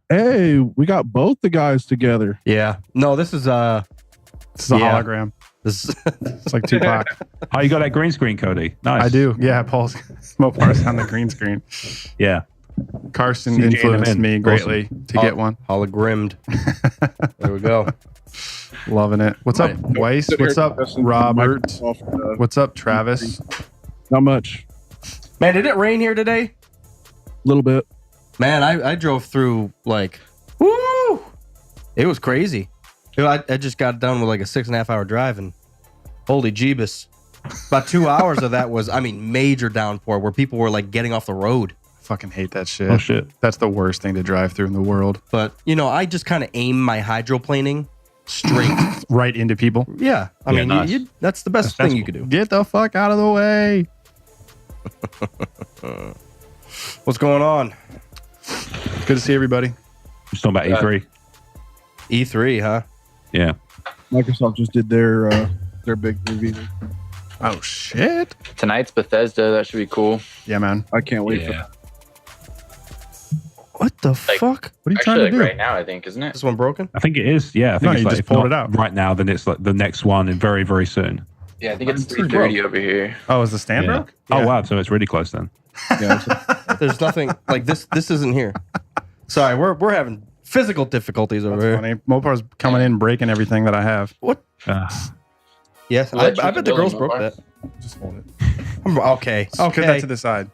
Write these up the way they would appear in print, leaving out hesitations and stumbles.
Hey, we got both the guys together. Yeah. No, this is a hologram. This It's like Tupac. Oh, you got that green screen, Cody? Nice. I do. Yeah, Paul's Mopar's on the green screen. Yeah. Carson CJ influenced in. me greatly to get one. hologrammed. There we go. Loving it. What's up, Weiss? What's up, Robert? What's up, Travis? Not much. Man, did it rain here today? A little bit. Man, I drove through like, woo! It was crazy. I just got done with like a 6.5 hour drive, and holy jeebus. About 2 hours of that was, major downpour where people were like getting off the road. Fucking hate that shit. Oh, shit. That's the worst thing to drive through in the world. But, I just kind of aim my hydroplaning straight. Right into people. Yeah. I mean, nice. that's the best thing you could do. Get the fuck out of the way. What's going on? Good to see everybody. Just talking about E3. E3, huh? Yeah. Microsoft just did their big review. Oh, shit. Tonight's Bethesda. That should be cool. Yeah, man. I can't wait for that. What the fuck? What are you Actually, trying to do? right now, I think, isn't it? This one broken? I think it is. Yeah. I think No, it's you like, just if pulled not it out. right now, then it's like the next one and very, very soon. Yeah, I think it's It's pretty 3:30 over here. Oh, is the stand Yeah. broke? Oh, Yeah. wow. So it's really close then. Yeah, There's nothing like this. This isn't here. Sorry, we're having physical difficulties over That's here. funny. Mopar's coming in, breaking everything that I have. What? Yes, Was that I you bet the girls broke building, that. Just hold it. Okay. Put that to the side.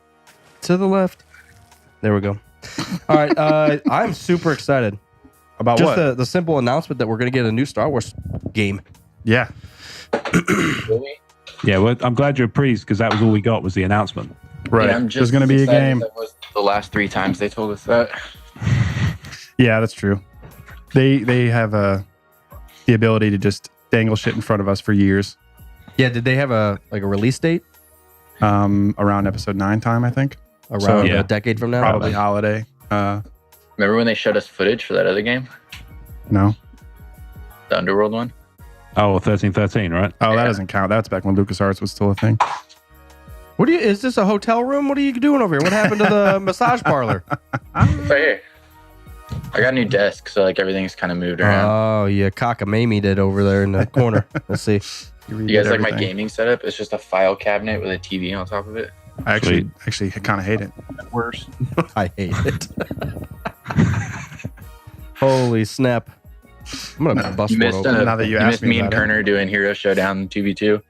To the left. There we go. All right. I'm super excited. About Just what? the simple announcement that we're going to get a new Star Wars game. Yeah. Really? Yeah. Well, I'm glad you're pleased because that was all we got was the announcement. Right. Yeah, I'm There's just going to be a excited game. That was the last 3 times they told us that. Yeah, that's true. They have the ability to just dangle shit in front of us for years. Yeah. Did they have a release date Around episode 9 time, I think. around So, yeah. a decade from now? Probably holiday. Remember when they showed us footage for that other game? No. The Underworld one? Oh, 1313, right? Oh, that Yeah. doesn't count. That's back when LucasArts was still a thing. Is this a hotel room? What are you doing over here? What happened to the massage parlor? Right here. I got a new desk, so like everything's kind of moved around. Oh, yeah. Cockamamie did over there in the corner. Let's see. You guys like my gaming setup? It's just a file cabinet with a TV on top of it. I actually kind of hate it. worse. I hate it. Holy snap. I'm going to bust You one missed, open. Now that you asked missed me me and about it. Kerner doing Hero Showdown 2v2.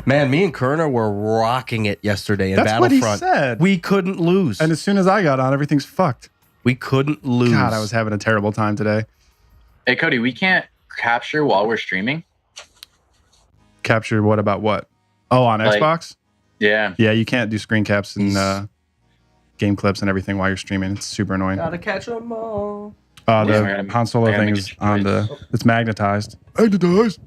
Man, me and Kerner were rocking it yesterday in That's what he Battlefront. said. We couldn't lose. And as soon as I got on, everything's fucked. We couldn't lose. God, I was having a terrible time today. Hey, Cody, we can't capture while we're streaming. Capture what about what? Oh, on Like- Xbox? Yeah. Yeah, you can't do screen caps and game clips and everything while you're streaming. It's super annoying. Gotta catch them all. Yeah, I The gotta- Han Solo I gotta thing make is a on choice. it's magnetized. Magnetized.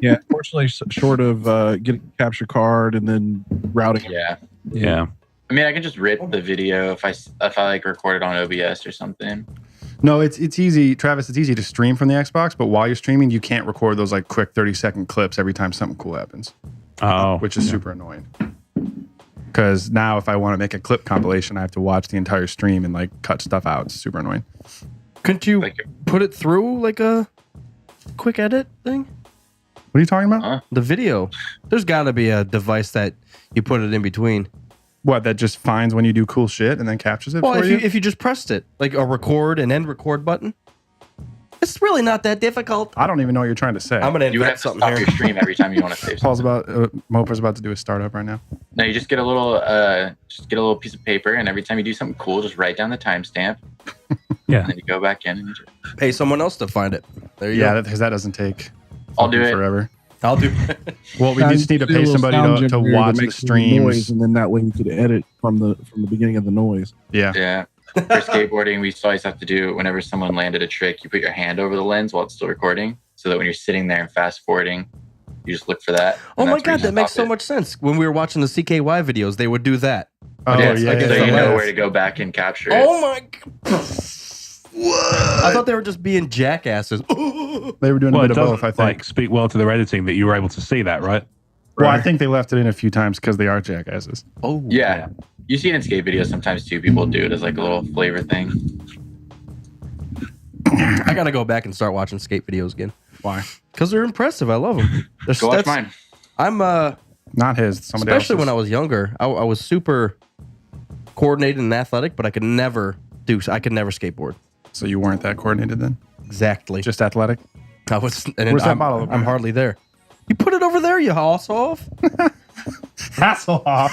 Yeah, unfortunately, short of getting a capture card and then routing it. Yeah. Yeah. I mean, I can just rip the video if I like record it on OBS or something. No, it's easy, Travis. It's easy to stream from the Xbox, but while you're streaming, you can't record those like quick 30-second clips every time something cool happens, Oh. which is super annoying. Because now, if I want to make a clip compilation, I have to watch the entire stream and like cut stuff out. It's super annoying. Couldn't you Like, put it through like a quick edit thing? What are you talking about? Huh? The video. There's got to be a device that you put it in between. What, that just finds when you do cool shit and then captures it Well, for you? if you just pressed it, like a record and end record button, it's really not that difficult. I don't even know what you're trying to say. I'm gonna you would invent have to something stop here. your stream every time you want to save Paul's something. Mopa's about to do a startup right now. No, you just get a little piece of paper, and every time you do something cool, just write down the timestamp. Yeah. And then you go back in and you just, Pay someone else to find it. There you Yeah, go. because that doesn't take I'll do fucking it. forever. I'll do. Well, we just need to Do a pay little somebody sound to generator watch that the makes some noise, streams. and then that way you could edit from the beginning of the noise. Yeah. Yeah. For skateboarding, we always have to do whenever someone landed a trick, you put your hand over the lens while it's still recording, so that when you're sitting there and fast forwarding, you just look for that. Oh and my that's where god, you that makes stop so it. much sense. When we were watching the CKY videos, they would do that. Oh, Yeah, yeah. I guess So Yeah, you yeah. know where to go back and capture it. Oh my. What? I thought they were just being jackasses. They were doing Well, a it bit of doesn't both, I think. like speak well to their editing that you were able to see that, right? Well, I think they left it in a few times because they are jackasses. Oh, Yeah. You see it in skate videos sometimes too. People do it as like a little flavor thing. I gotta go back and start watching skate videos again. Why? Because they're impressive. I love them. Go watch mine. I'm Not his. Somebody especially else's. when I was younger. I was super coordinated and athletic, but I could never skateboard. So you weren't that coordinated then? Exactly. Just athletic? I was. And Where's that I'm, bottle? I'm hardly there. You put it over there, you hoss off. Hasselhoff.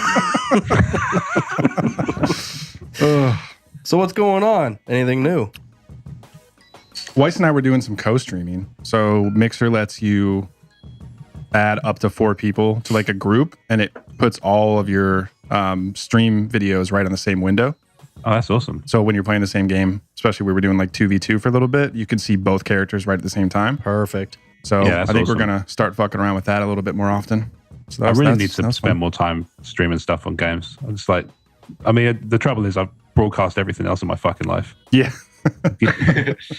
So what's going on? Anything new? Weiss and I were doing some co-streaming. So Mixer lets you add up to 4 people to like a group, and it puts all of your stream videos right on the same window. Oh, that's awesome. So when you're playing the same game, especially we were doing like 2v2 for a little bit, you can see both characters right at the same time. Perfect. So Yeah, I that's think we're awesome. going to start fucking around with that a little bit more often. So I really need that to was spend fun. more time streaming stuff on games. I'm just like, I mean, the trouble is I broadcast everything else in my fucking life. Yeah.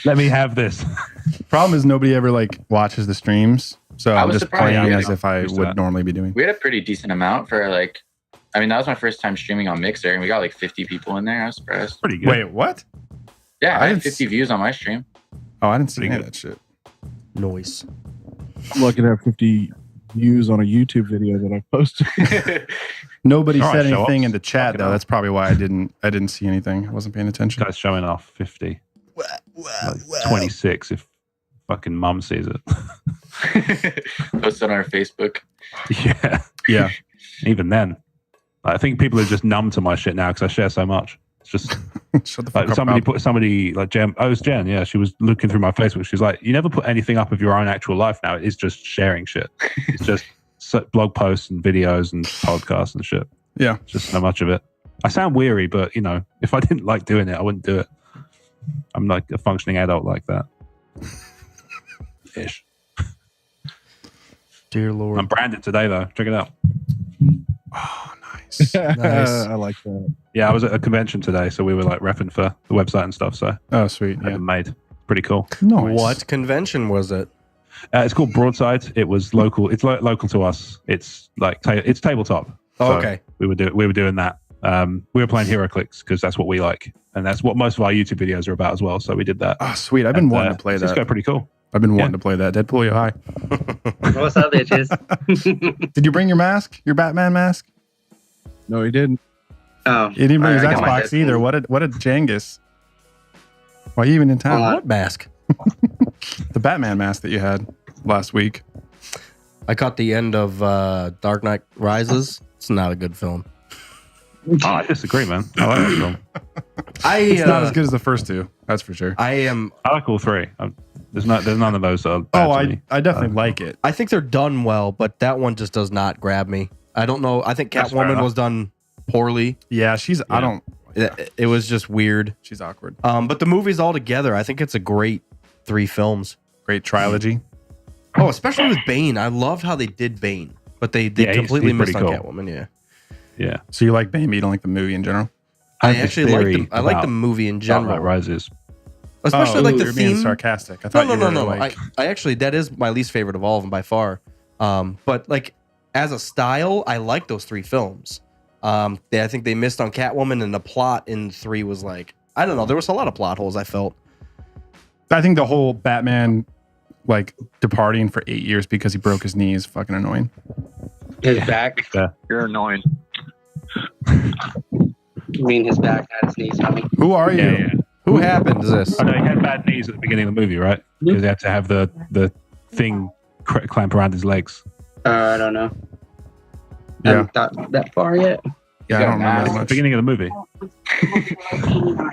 Let me have this. Problem is nobody ever like watches the streams. So I I'm was just surprised. playing Yeah, as if I used to would that. normally be doing. We had a pretty decent amount for like, I mean, that was my first time streaming on Mixer, and we got like 50 people in there. I was surprised. Pretty good. Wait, what? Yeah, I I had didn't 50 views on my stream. Oh, I didn't see Pretty any of good. that shit. Noise. I'm lucky to have 50 views on a YouTube video that I posted. Nobody All right, said show anything ups. in the chat Fucking though. hell. That's probably why I didn't see anything. I wasn't paying attention. Guy's showing off 50. Like 26 if fucking mum sees it. Post it on our Facebook. Yeah. Yeah. Even then. I think people are just numb to my shit now because I share so much. It's just Shut the fuck like up. somebody like Jen. Oh, it was Jen. Yeah, she was looking through my Facebook. She's like, "You never put anything up of your own actual life now. It is just sharing shit. It's just blog posts and videos and podcasts and shit. Yeah. Just so much of it. I sound weary, but you know, if I didn't like doing it, I wouldn't do it. I'm like a functioning adult like that. Ish. Dear Lord. I'm branded today though. Check it out. Oh, nice. Nice. I like that. Yeah, I was at a convention today, so we were like repping for the website and stuff. So Oh, sweet. I had Yeah. them made. Pretty cool. Nice. What convention was it? It's called Broadside. It was local. It's local to us. It's like it's tabletop. Oh, So okay. We were doing that. We were playing HeroClix because that's what we like, and that's what most of our YouTube videos are about as well. So we did that. Oh, sweet. I've been And, wanting to play It's that. pretty cool. I've been wanting Yeah. to play that. Deadpool, you high. What's up, bitches? Did you bring your mask? Your Batman mask? No, he didn't. Oh, You didn't bring his I got my Xbox either. Deadpool. What a Jangus. Why are you even in town? What mask? The Batman mask that you had last week. I caught the end of Dark Knight Rises. It's not a good film. Oh, I disagree, man. I like that film. It's not as good as the first two. That's for sure. I am. I like all three. There's none of those that are bad Oh, to me. I definitely like it. I think they're done well, but that one just does not grab me. I don't know. I think That's fair Catwoman enough. was done poorly. Yeah, she's. I Yeah. don't. It was just weird. She's awkward. But the movies all together, I think it's a great 3 films. Great trilogy. Oh, especially with Bane. I loved how they did Bane, but they Yeah, he's completely missed pretty on cool. Catwoman. Yeah, Yeah. So you like Bane, but you don't like the movie in general. I have this actually like theory the I like the about movie in Dark Knight general, Rises. especially Oh, like the you're being theme. sarcastic. I No, thought no, you no, were no. like, I actually that is my least favorite of all of them by far. But like as a style, I like those 3 films. I think they missed on Catwoman, and the plot in 3 was like I don't know. There was a lot of plot holes. I felt. I think the whole Batman like departing for 8 years because he broke his knee is fucking annoying. his back. Yeah. You're annoying. You mean his back had his knees on me? Who are you? Yeah. Who happened to this? I know he had bad knees at the beginning of the movie, right? Because he had to have the thing clamp around his legs. I don't know. I Yeah. haven't thought that far yet. Yeah, I don't remember At that the much. beginning of the movie.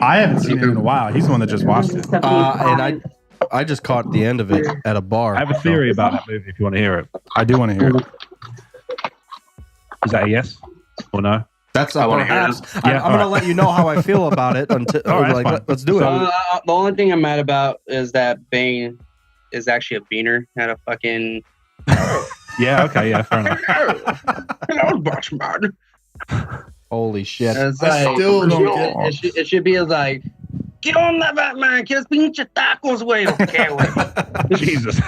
I haven't seen it in a while. He's the one that just watched it. And I just caught the end of it at a bar. I have a theory about that movie if you want to hear it. I do want to hear it. Is that a yes or no? That's I wanna hear perhaps. this. I'm Yeah, going to alright. let you know how I feel about it until Alright, like that's fine. let's do it. The only thing I'm mad about is that Bane is actually a beaner, not a fucking. Yeah, okay, yeah, fair enough. Hello, Batman. Holy shit! It's I like, still don't it should be as like ¿Qué onda, Batman? ¿Qué pinche tacos, güey? Okay, güey. Jesus.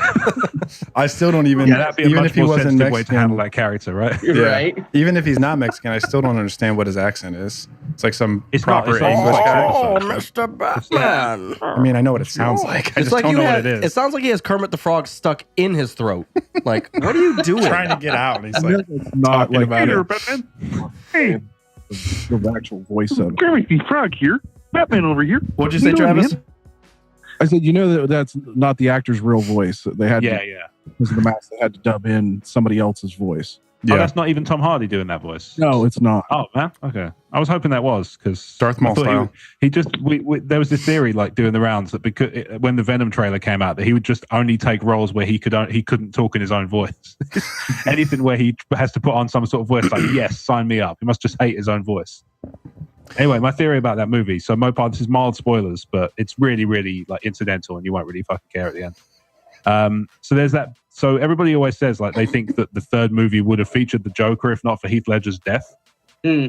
I still don't even. Yeah, that'd be a even much if he more wasn't sensitive way to handle Mexican. that character, right? Yeah. Right? Even if he's not Mexican, I still don't understand what his accent is. It's like some It's not- proper it's not English like- guy. Oh, Mr. Batman. I mean, I know what it sounds like. I It's just like don't you know had, what it is. it sounds like he has Kermit the Frog stuck in his throat. Like, what are you doing? Trying to get out. And he's like, It's not talking like about it. Batman. hey, the actual voice of it. Kermit the Frog here. Batman over here. What'd you say, You know, Travis? man. I said, that's not the actor's real voice. They had Yeah, to, yeah. because of the mask, they had to dub in somebody else's voice. Oh, Yeah. that's not even Tom Hardy doing that voice. No, it's not. Oh man, okay. I was hoping that was because Darth Maul style. He just there was this theory like doing the rounds that because when the Venom trailer came out that he would just only take roles where he couldn't talk in his own voice. Anything where he has to put on some sort of voice, like yes, sign me up. He must just hate his own voice. Anyway, my theory about that movie. So Mopar, this is mild spoilers, but it's really, really like incidental, and you won't really fucking care at the end. So there's that. So everybody always says like they think that the third movie would have featured the Joker if not for Heath Ledger's death. Hmm.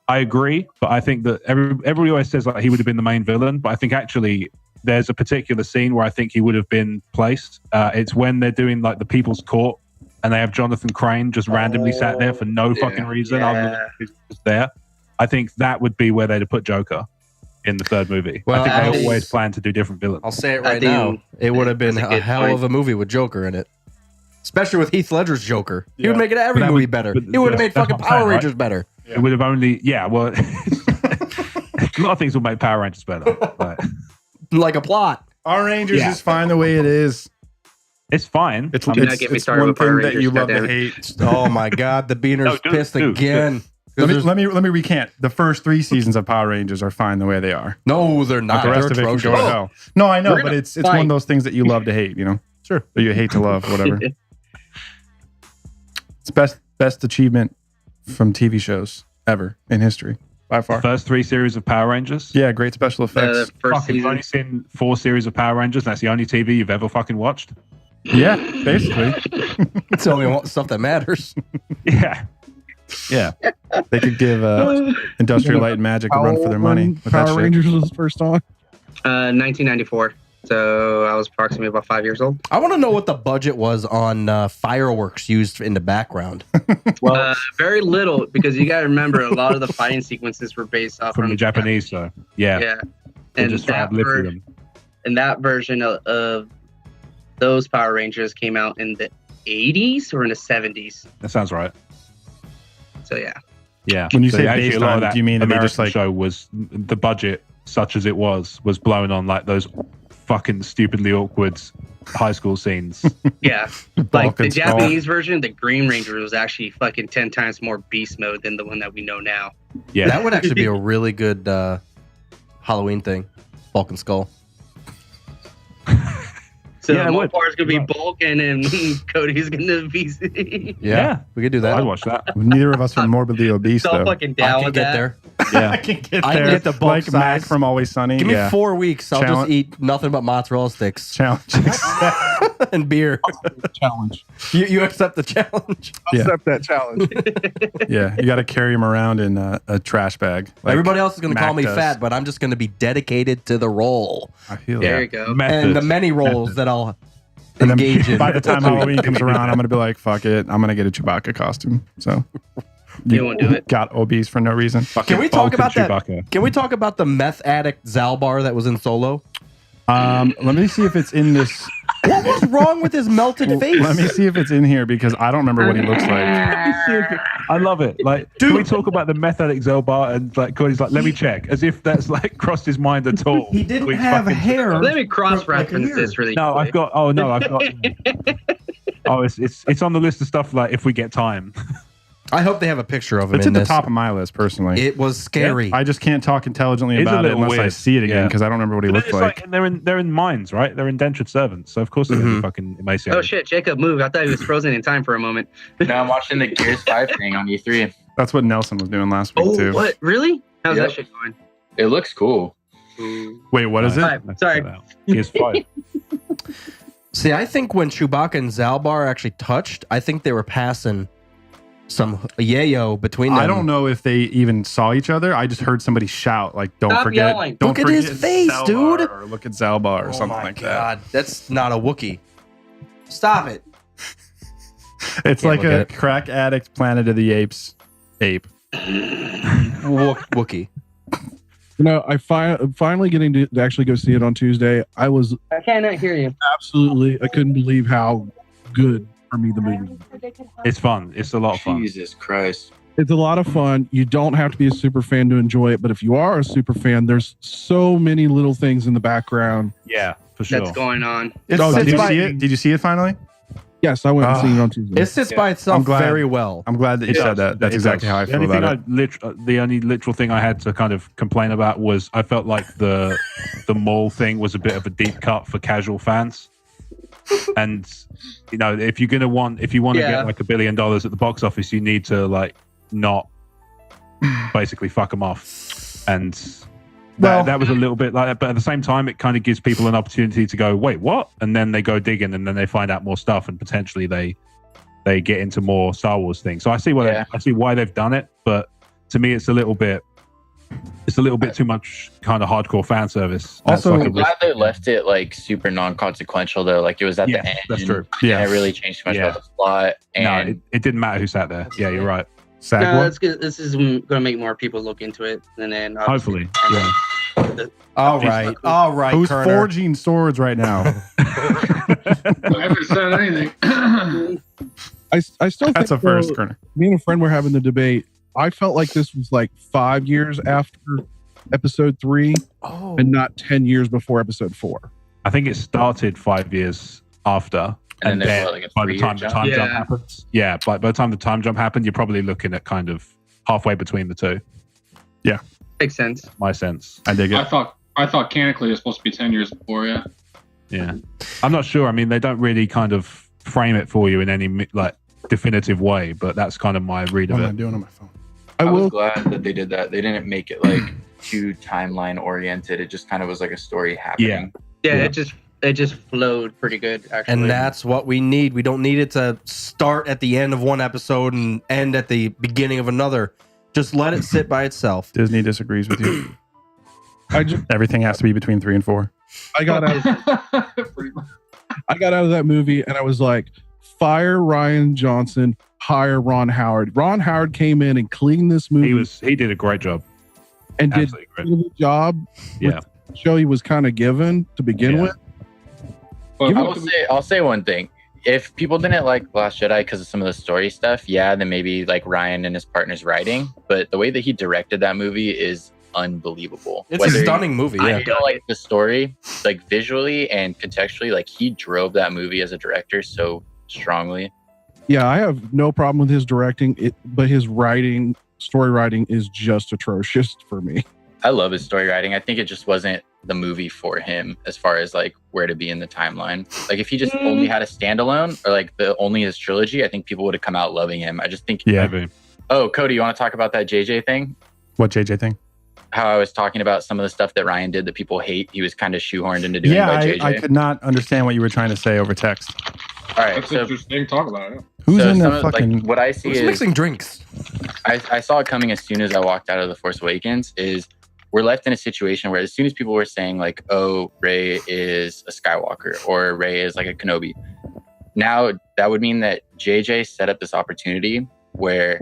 I agree, but I think that everybody always says like he would have been the main villain, but I think actually there's a particular scene where I think he would have been placed. It's when they're doing like the People's Court and they have Jonathan Crane just randomly sat there for no fucking reason other than he's just there. I think that would be where they'd have put Joker in the third movie. Well, I think I they think- always plan to do different villains. I'll say it I right now. think It would have been that's a a good hell point. of a movie with Joker in it. Especially with Heath Ledger's Joker. He would Yeah. make it every But that movie would- better. but He would have made that's fucking what I'm saying, Power right? Rangers better. It would have only, well, a lot of things will make Power Rangers better. Like, Like a plot. Our Rangers Yeah. is fine the way it is. it's fine. It's, Do not get me started one with Power thing that Rangers, you love to goddammit. hate. Oh my God, the Beaner's No, dude, pissed dude, again. Let There's- me recant. The first 3 seasons of Power Rangers are fine the way they are. No, they're But not. the rest They're of it can atrocious. go to hell. No, I know, We're but gonna it's one fight. of those things that you love to hate, you know? Sure. Or you hate to love, whatever. It's best achievement from TV shows ever in history, by The far. first 3 series of Power Rangers. Yeah, great special effects. The first Fuck, you've season. only seen 4 series of Power Rangers. And that's the only TV you've ever fucking watched. Yeah, basically. It's the only stuff that matters. Yeah. Yeah. They could give Industrial Light and Magic a run for their money with that Power shit. Rangers was first on. 1994. So I was approximately about 5 years old. I want to know what the budget was on fireworks used in the background. Very little, because you got to remember a lot of the fighting sequences were based off From the Japanese, so yeah. Yeah, They and just that, ad lib them. and that version of those Power Rangers came out in the 80s or in the 70s. That sounds right. So yeah, Yeah. When you So say actually based a lot on, of that do you mean that they American just like show was the budget, such as it was blown on like those fucking stupidly awkward high school scenes. yeah. Like Balkan the Skull? Japanese version, the Green Ranger was actually fucking 10 times more beast mode than the one that we know now. Yeah. That would actually be a really good Halloween thing. Balkan Skull. So Yeah, it would. Mopar's gonna be Bulk, and then Cody's gonna be. Yeah, we could do that. I'd watch that. neither of us are morbidly obese, so though. fucking I down can with get that. there. Yeah. I can get I can there. get the bulk like Mac size. from Always Sunny. Give me yeah. 4 weeks. I'll Challenge- just eat nothing but mozzarella sticks Challenge. and beer. Challenge. You accept the challenge. Yeah. Accept that challenge. Yeah, you got to carry him around in a trash bag. like Everybody else is going to call Mac me does. fat, but I'm just going to be dedicated to the role I feel There that. you go. Method. and the many roles that I'll And then engage in. by the time Halloween comes around, I'm gonna be like, "Fuck it, I'm gonna get a Chewbacca costume." So You won't do it. Got obese for no reason. Can we talk Vulcan about that? Chewbacca. Can we talk about the meth addict Zalbar that was in Solo? Let me see if it's in this. What was wrong with his melted face? Let me see if it's in here because I don't remember what he looks like. I love it. Like, can we talk about the meth addict Zelbar and like Cody's like, let me check, as if that's like crossed his mind at all. He didn't We have fucking- hair. Let me cross-reference Like a this really No, quick. I've got. Oh no, I've got. Oh, it's on the list of stuff like if we get time. I hope they have a picture of him It's in at the this. top of my list personally. It was scary. I just can't talk intelligently It's a about it little unless I weird. see it again Yeah. because I don't remember what he But looked it's like. and they're in mines, right? They're indentured servants, so of course they're gonna be fucking emaciated. Oh shit, Jacob moved. I thought he was frozen in time for a moment. No, I'm watching the Gears 5 thing on E3. That's what Nelson was doing last week Oh, too. what? Really? How's Yep. that shit going? It looks cool. Wait, what is it? Five. Sorry. Gears 5. See, I think when Chewbacca and Zalbar actually touched, I think they were passing some yayo between them. I don't know if they even saw each other. I just heard somebody shout, like, "Don't Stop forget, yelling. don't Look at forget his face, Zelbar," dude. or look at Zalbar or Oh something my like God, that's not a Wookiee. Stop it. that. It's Can't like look a at it. crack addict Planet of the Apes ape. Wookiee. You know, finally getting to actually go see it on Tuesday. I was I cannot hear you. I couldn't believe how good for me the movie was. It's fun. It's a lot of fun. Jesus Christ. It's a lot of fun. You don't have to be a super fan to enjoy it, but if you are a super fan, there's so many little things in the background. Yeah, for sure. That's going on. It Oh, sits did you by- see it? Did you see it finally? Yes, I went and seen it on Tuesday. It sits by itself I'm glad. very well. I'm glad that you It said does. that. That's It exactly does. how I The feel only about it. the only literal thing I had to kind of complain about was I felt like the mall thing was a bit of a deep cut for casual fans. And you know, if you want to Yeah. get like $1 billion at the box office, you need to like not basically fuck them off. And that was a little bit like that, but at the same time, it kind of gives people an opportunity to go, wait, what? And then they go digging, and then they find out more stuff, and potentially they get into more Star Wars things. So I see I see why they've done it, but to me, it's a little bit too much kind of hardcore fan service. Also, I'm glad they left it like super non-consequential though. Like it was at Yeah, the end. that's true. Yeah. And it really changed too much Yeah. about the plot. No, And it didn't matter who sat there. Yeah, you're right. Sag No, War? that's good. This is going to make more people look into it, and then Hopefully, yeah. All right, Who's Kerner. forging swords right now? I haven't said anything. I still That's a think first, Kerner. me and a friend were having the debate. I felt like this was like 5 years after episode 3 Oh. and not 10 years before episode 4. I think it started 5 years after, And then there's, then what, like, a by the 3-year time the jump? time jump Yeah. happens, by the time the time jump happened, you're probably looking at kind of halfway between the two. makes sense. My sense. I dig I it. thought canonically it was supposed to be 10 years before, yeah. Yeah, I'm not sure. I mean, they don't really kind of frame it for you in any like definitive way, but that's kind of my read What of am I it. doing on my phone? I was will. glad that they did that. They didn't make it like too timeline oriented. It just kind of was like a story happening. Yeah, Yeah. it just flowed pretty good, actually. And that's what we need. We don't need it to start at the end of one episode and end at the beginning of another. Just let it sit by itself. Disney disagrees with you. I just Everything has to be between 3 and 4. I got out Pretty much. I got out of that movie and I was like, fire Ryan Johnson, hire Ron Howard. Ron Howard came in and cleaned this movie He did a great job. and did Absolutely a great. good job Yeah. with the show he was kind of given to begin Yeah. with. But Give what I'll say one thing. If people didn't like Last Jedi because of some of the story stuff, then maybe like Ryan and his partner's writing. But the way that he directed that movie is unbelievable. It's Whether a stunning movie. I Yeah. feel like the story, like visually and contextually, like he drove that movie as a director so strongly. Yeah, I have no problem with his directing, but his story writing is just atrocious for me. I love his story writing. I think it just wasn't the movie for him as far as like where to be in the timeline. Like if he just only had a standalone or like only his trilogy, I think people would have come out loving him. I just think, Yeah. Maybe. oh, Cody, you want to talk about that JJ thing? What JJ thing? How I was talking about some of the stuff that Ryan did that people hate. He was kind of shoehorned into doing Yeah, by JJ. I could not understand what you were trying to say over text. All right, That's so, interesting. Talk about it. Who's so in some the of, fucking... like what I see Who's is mixing drinks? I saw it coming as soon as I walked out of The Force Awakens is we're left in a situation where as soon as people were saying like, oh, Rey is a Skywalker or Rey is like a Kenobi, now that would mean that JJ set up this opportunity where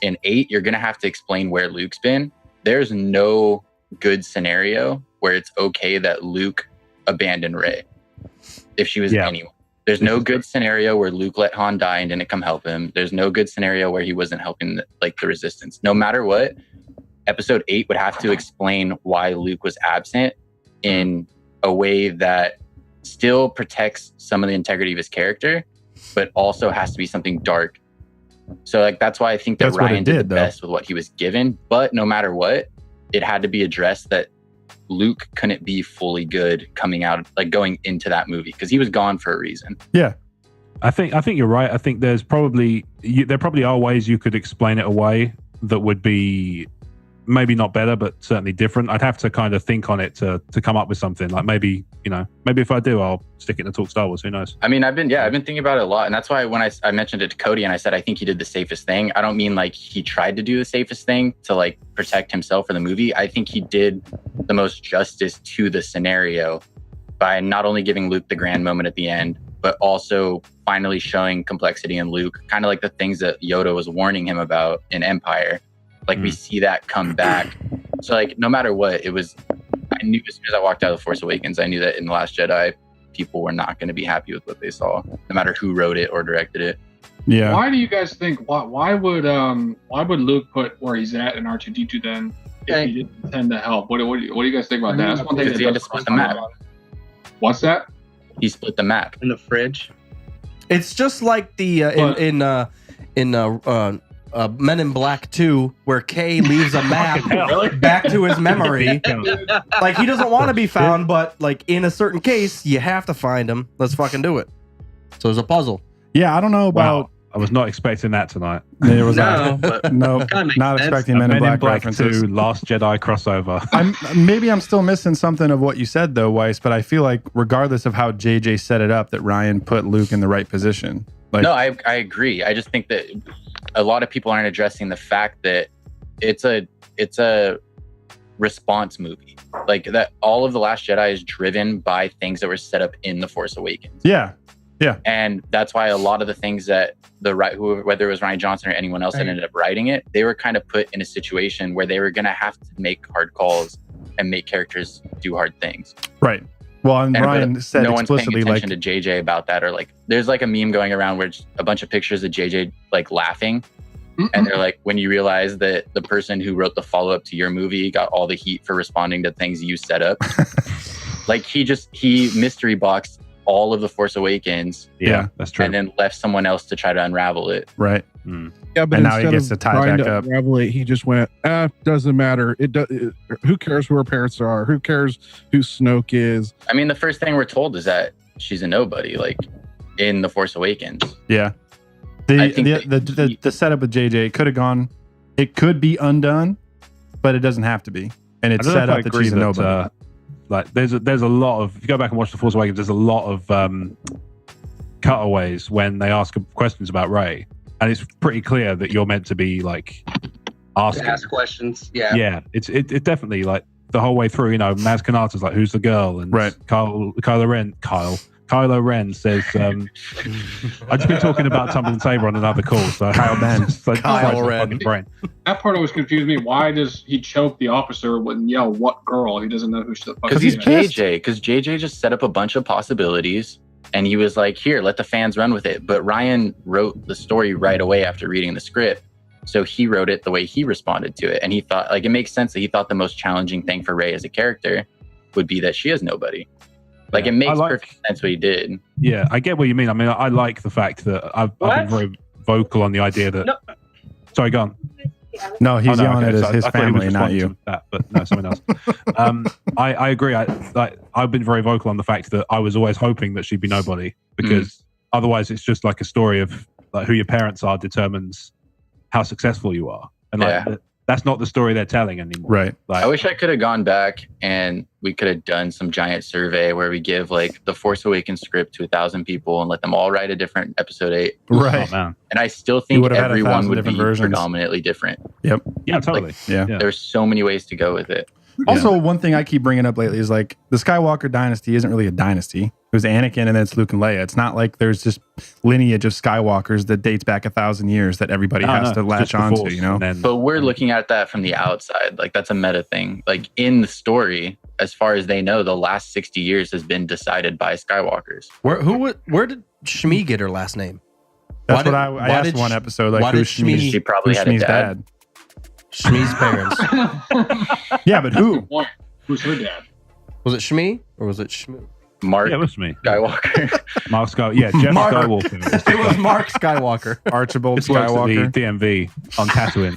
in 8, you're going to have to explain where Luke's been. There's no good scenario where it's okay that Luke abandoned Rey if she was anyone. There's no good scenario where Luke let Han die and didn't come help him. There's no good scenario where he wasn't helping the Resistance. No matter what, Episode 8 would have to explain why Luke was absent in a way that still protects some of the integrity of his character, but also has to be something dark. So like that's why I think that That's what it Ryan did the did, though. best with what he was given. But no matter what, it had to be addressed that Luke couldn't be fully good coming out, like going into that movie, because he was gone for a reason. Yeah. I think you're right. I think there probably are ways you could explain it away that would be maybe not better, but certainly different. I'd have to kind of think on it to come up with something. Like maybe if I do, I'll stick it in Talk Star Wars. Who knows? I mean, I've been thinking about it a lot, and that's why when I mentioned it to Cody and I said I think he did the safest thing. I don't mean like he tried to do the safest thing to like protect himself for the movie. I think he did the most justice to the scenario by not only giving Luke the grand moment at the end, but also finally showing complexity in Luke, kind of like the things that Yoda was warning him about in Empire. Like we see that come back. So like no matter what, I knew as soon as I walked out of The Force Awakens, I knew that in The Last Jedi, people were not going to be happy with what they saw, no matter who wrote it or directed it. Yeah. Why do you guys think? Why would Luke put where he's at in R2D2 then if he didn't intend to help? What do you guys think about that? That's one thing Because he had to split the map. What's that? He split the map. In the fridge. It's just like the in Men in Black 2, where Kay leaves a map back to his memory. Like he doesn't want to be found, but like in a certain case, you have to find him. Let's fucking do it. So there's a puzzle. Yeah, I don't know about. Wow. I was not expecting that tonight. There was But no, kinda makes not sense. expecting Men in Black references. 2, Last Jedi crossover. Maybe I'm still missing something of what you said though, Weiss. But I feel like regardless of how JJ set it up, that Ryan put Luke in the right position. Like, No, I agree. I just think that a lot of people aren't addressing the fact that it's a response movie. Like that all of The Last Jedi is driven by things that were set up in The Force Awakens. Yeah. And that's why a lot of the things that whether it was Rian Johnson or anyone else that ended up writing it, they were kind of put in a situation where they were going to have to make hard calls and make characters do hard things. Right. Well, and Ryan said no one's paying explicitly, like, attention to JJ about that, or like there's like a meme going around where it's a bunch of pictures of JJ like laughing. And they're like, when you realize that the person who wrote the follow-up to your movie got all the heat for responding to things you set up. Like he mystery boxed all of The Force Awakens. Yeah, that's true. And then left someone else to try to unravel it. right. Yeah, but And now he instead gets of to tie trying back to up. unravel it, he just went, doesn't matter. Who cares who her parents are? Who cares who Snoke is? I mean, the first thing we're told is that she's a nobody, like in The Force Awakens. Yeah. I think The setup with JJ could have gone. It could be undone, but it doesn't have to be. And it's set up that she's a nobody. Like there's a lot of, if you go back and watch The Force Awakens, there's a lot of cutaways when they ask questions about Rey, and it's pretty clear that you're meant to be like asking. To ask questions. Yeah. Yeah, it definitely, like the whole way through. Maz Kanata's like, "Who's the girl?" And Right. Kylo Ren says, "I've just been talking about Tumbling Saber on another call." So Kyle Ben. Kylo Ren. Brain. That part always confused me. Why does he choke the officer and yell, "What girl?" He doesn't know who the fuck. Because he he's is. JJ. Because JJ just set up a bunch of possibilities, and he was like, "Here, let the fans run with it." But Ryan wrote the story right away after reading the script, so he wrote it the way he responded to it, and he thought, like, it makes sense that he thought the most challenging thing for Rey as a character would be that she is nobody. Like, it makes perfect sense what he did. Yeah, I get what you mean. I mean, I like the fact that I've been very vocal on the idea that. No. Sorry, go on. No, he's yelling at his I thought he was family, not responding you. to that, but no, someone else. I agree. I've been very vocal on the fact that I was always hoping that she'd be nobody, because otherwise it's just like a story of like who your parents are determines how successful you are, and like that's not the story they're telling anymore. Right. I wish I could have gone back and we could have done some giant survey where we give like the Force Awakens script to 1,000 people and let them all write a different episode 8. Right. Oh, man. And I still think would have had everyone 1,000 would be different versions. predominantly different. Yep. Yeah, totally. Yeah. There's so many ways to go with it. Also, one thing I keep bringing up lately is like the Skywalker dynasty isn't really a dynasty. It was Anakin and then it's Luke and Leia. It's not like there's this lineage of Skywalkers that dates back 1,000 years that everybody has to latch onto, you know? But we're looking at that from the outside. Like, that's a meta thing. Like, in the story, as far as they know, the last 60 years has been decided by Skywalkers. Where did Shmi get her last name? That's what I asked one episode. Like, who's Shmi's, She probably had a Shmi's dad. Shmi's parents. Yeah, but who? Who's her dad? Was it Shmi or was it Shmi? Mark Yeah, it was me. Skywalker. Mark Skywalker. Yeah, Jeff Mark. Skywalker. It was Mark Skywalker. Archibald This works at Skywalker. the DMV on Tatooine.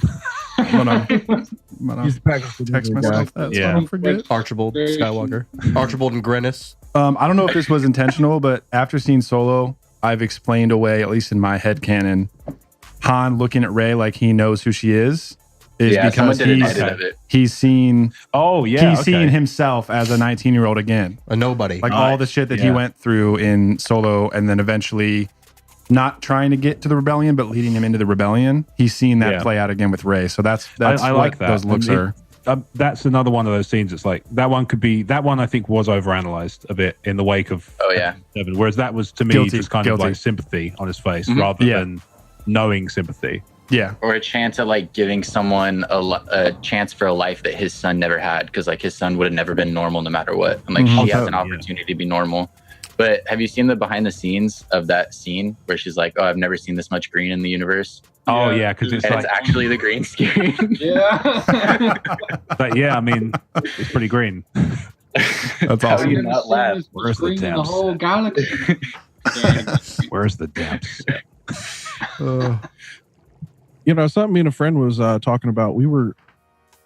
He's the package Text myself that so I don't forget. Archibald Skywalker. Archibald and Grennis. I don't know if this was intentional, but after seeing Solo, I've explained away, at least in my head canon, Han looking at Rey like he knows who she is is someone because did an edit of it. he's seen Oh yeah, he's seen himself as a 19-year-old again. A nobody. Like all the shit that he Yeah. went through in Solo, and then eventually not trying to get to the rebellion, but leading him into the rebellion. He's seen that play out again with Rey. So that's I like that. those looks are. That's another one of those scenes. It's like that one I think was overanalyzed a bit in the wake of Seven, whereas that was to me Guilty. just kind of like sympathy on his face rather than knowing sympathy. Yeah, or a chance at like giving someone a chance for a life that his son never had, because like his son would have never been normal no matter what, and like she has an opportunity to be normal. But have you seen the behind the scenes of that scene where she's like, "Oh, I've never seen this much green in the universe." Oh yeah, because it's it's actually the green screen. But yeah, I mean, it's pretty green. That's awesome. you not laugh? Where's the Green in the damn whole galaxy. Where's the damn set? You know, something me and a friend was talking about. We were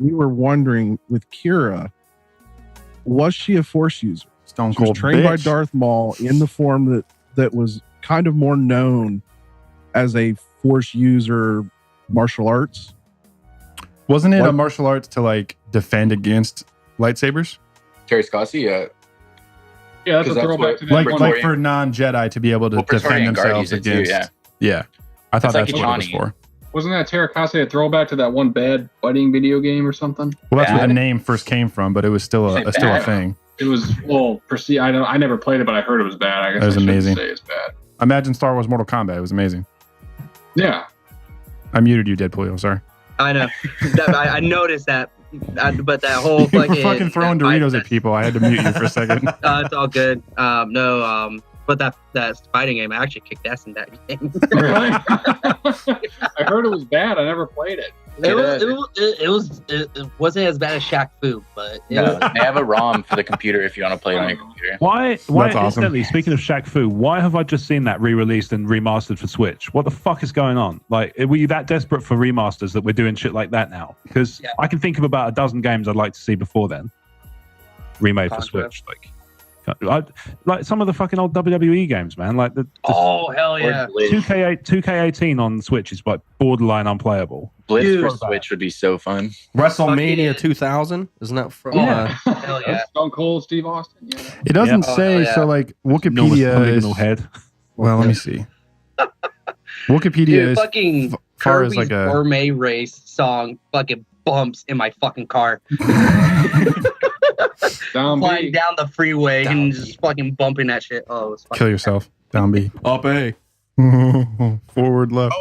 wondering with Kira, was she a Force user? Stone She was Cold trained by bitch. Darth Maul in the form that was kind of more known as a Force user, martial arts. Wasn't it What? a martial arts to like defend against lightsabers? Terry Scossi, Yeah, that's a 'Cause that's throwback what- to that Like one. like for non-Jedi to be able to defend Praetorian Guard themselves used it too, against. Yeah, I thought That's that's like what it was Chani. for. Wasn't that Terrakase a throwback to that one bad fighting video game or something? Well, that's where Bad? the name first came from, but it was still Is it still a bad? thing. It was perceived. I never played it, but I heard it was bad. I guess It was I shouldn't amazing. say it's bad. Imagine Star Wars Mortal Kombat. It was amazing. Yeah. I muted you, Deadpool. I'm sorry. I know. I noticed that, but that whole You were fucking fucking throwing Doritos at people. I had to mute you for a second. It's all good. But that fighting game, I actually kicked ass in that game. Really? I heard it was bad. I never played it. It wasn't as bad as Shaq Fu, but it was, they have a ROM for the computer if you want to play it on your computer. Why That's awesome. instantly, speaking of Shaq Fu, why have I just seen that re-released and remastered for Switch? What the fuck is going on? Like, were you that desperate for remasters that we're doing shit like that now? Because I can think of about a dozen games I'd like to see before then. Remade for Switch. Like some of the fucking old WWE games, man. Like the oh hell yeah! 2K18 on Switch is like borderline unplayable. Blitz for Switch would be so fun. WrestleMania 2000, isn't that from? Hell yeah! Stone Cold Steve Austin. Yeah. It doesn't Oh, say yeah. so. Like Enormous Wikipedia is. polygonal head. Well, let me see. Wikipedia Dude, is fucking far as Kirby's like a. Gourmet Race song fucking bumps in my fucking car. Down Flying B. down the freeway and just fucking bumping that shit. Oh, it was fucking Kill yourself. Down B. Up A. Forward left.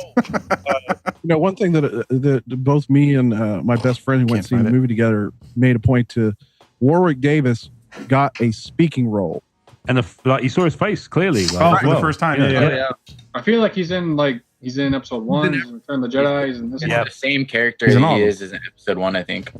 You know, one thing that both me and my best friend who went to see the find it. movie together made a point to. Warwick Davis got a speaking role. And like you saw his face clearly. Like, Oh, as for well. the first time. Yeah, Yeah. yeah. I feel like he's in episode 1, he's in Return of the Jedi, he's in this It's one. the same character He's in that all he of is in episode 1, I think.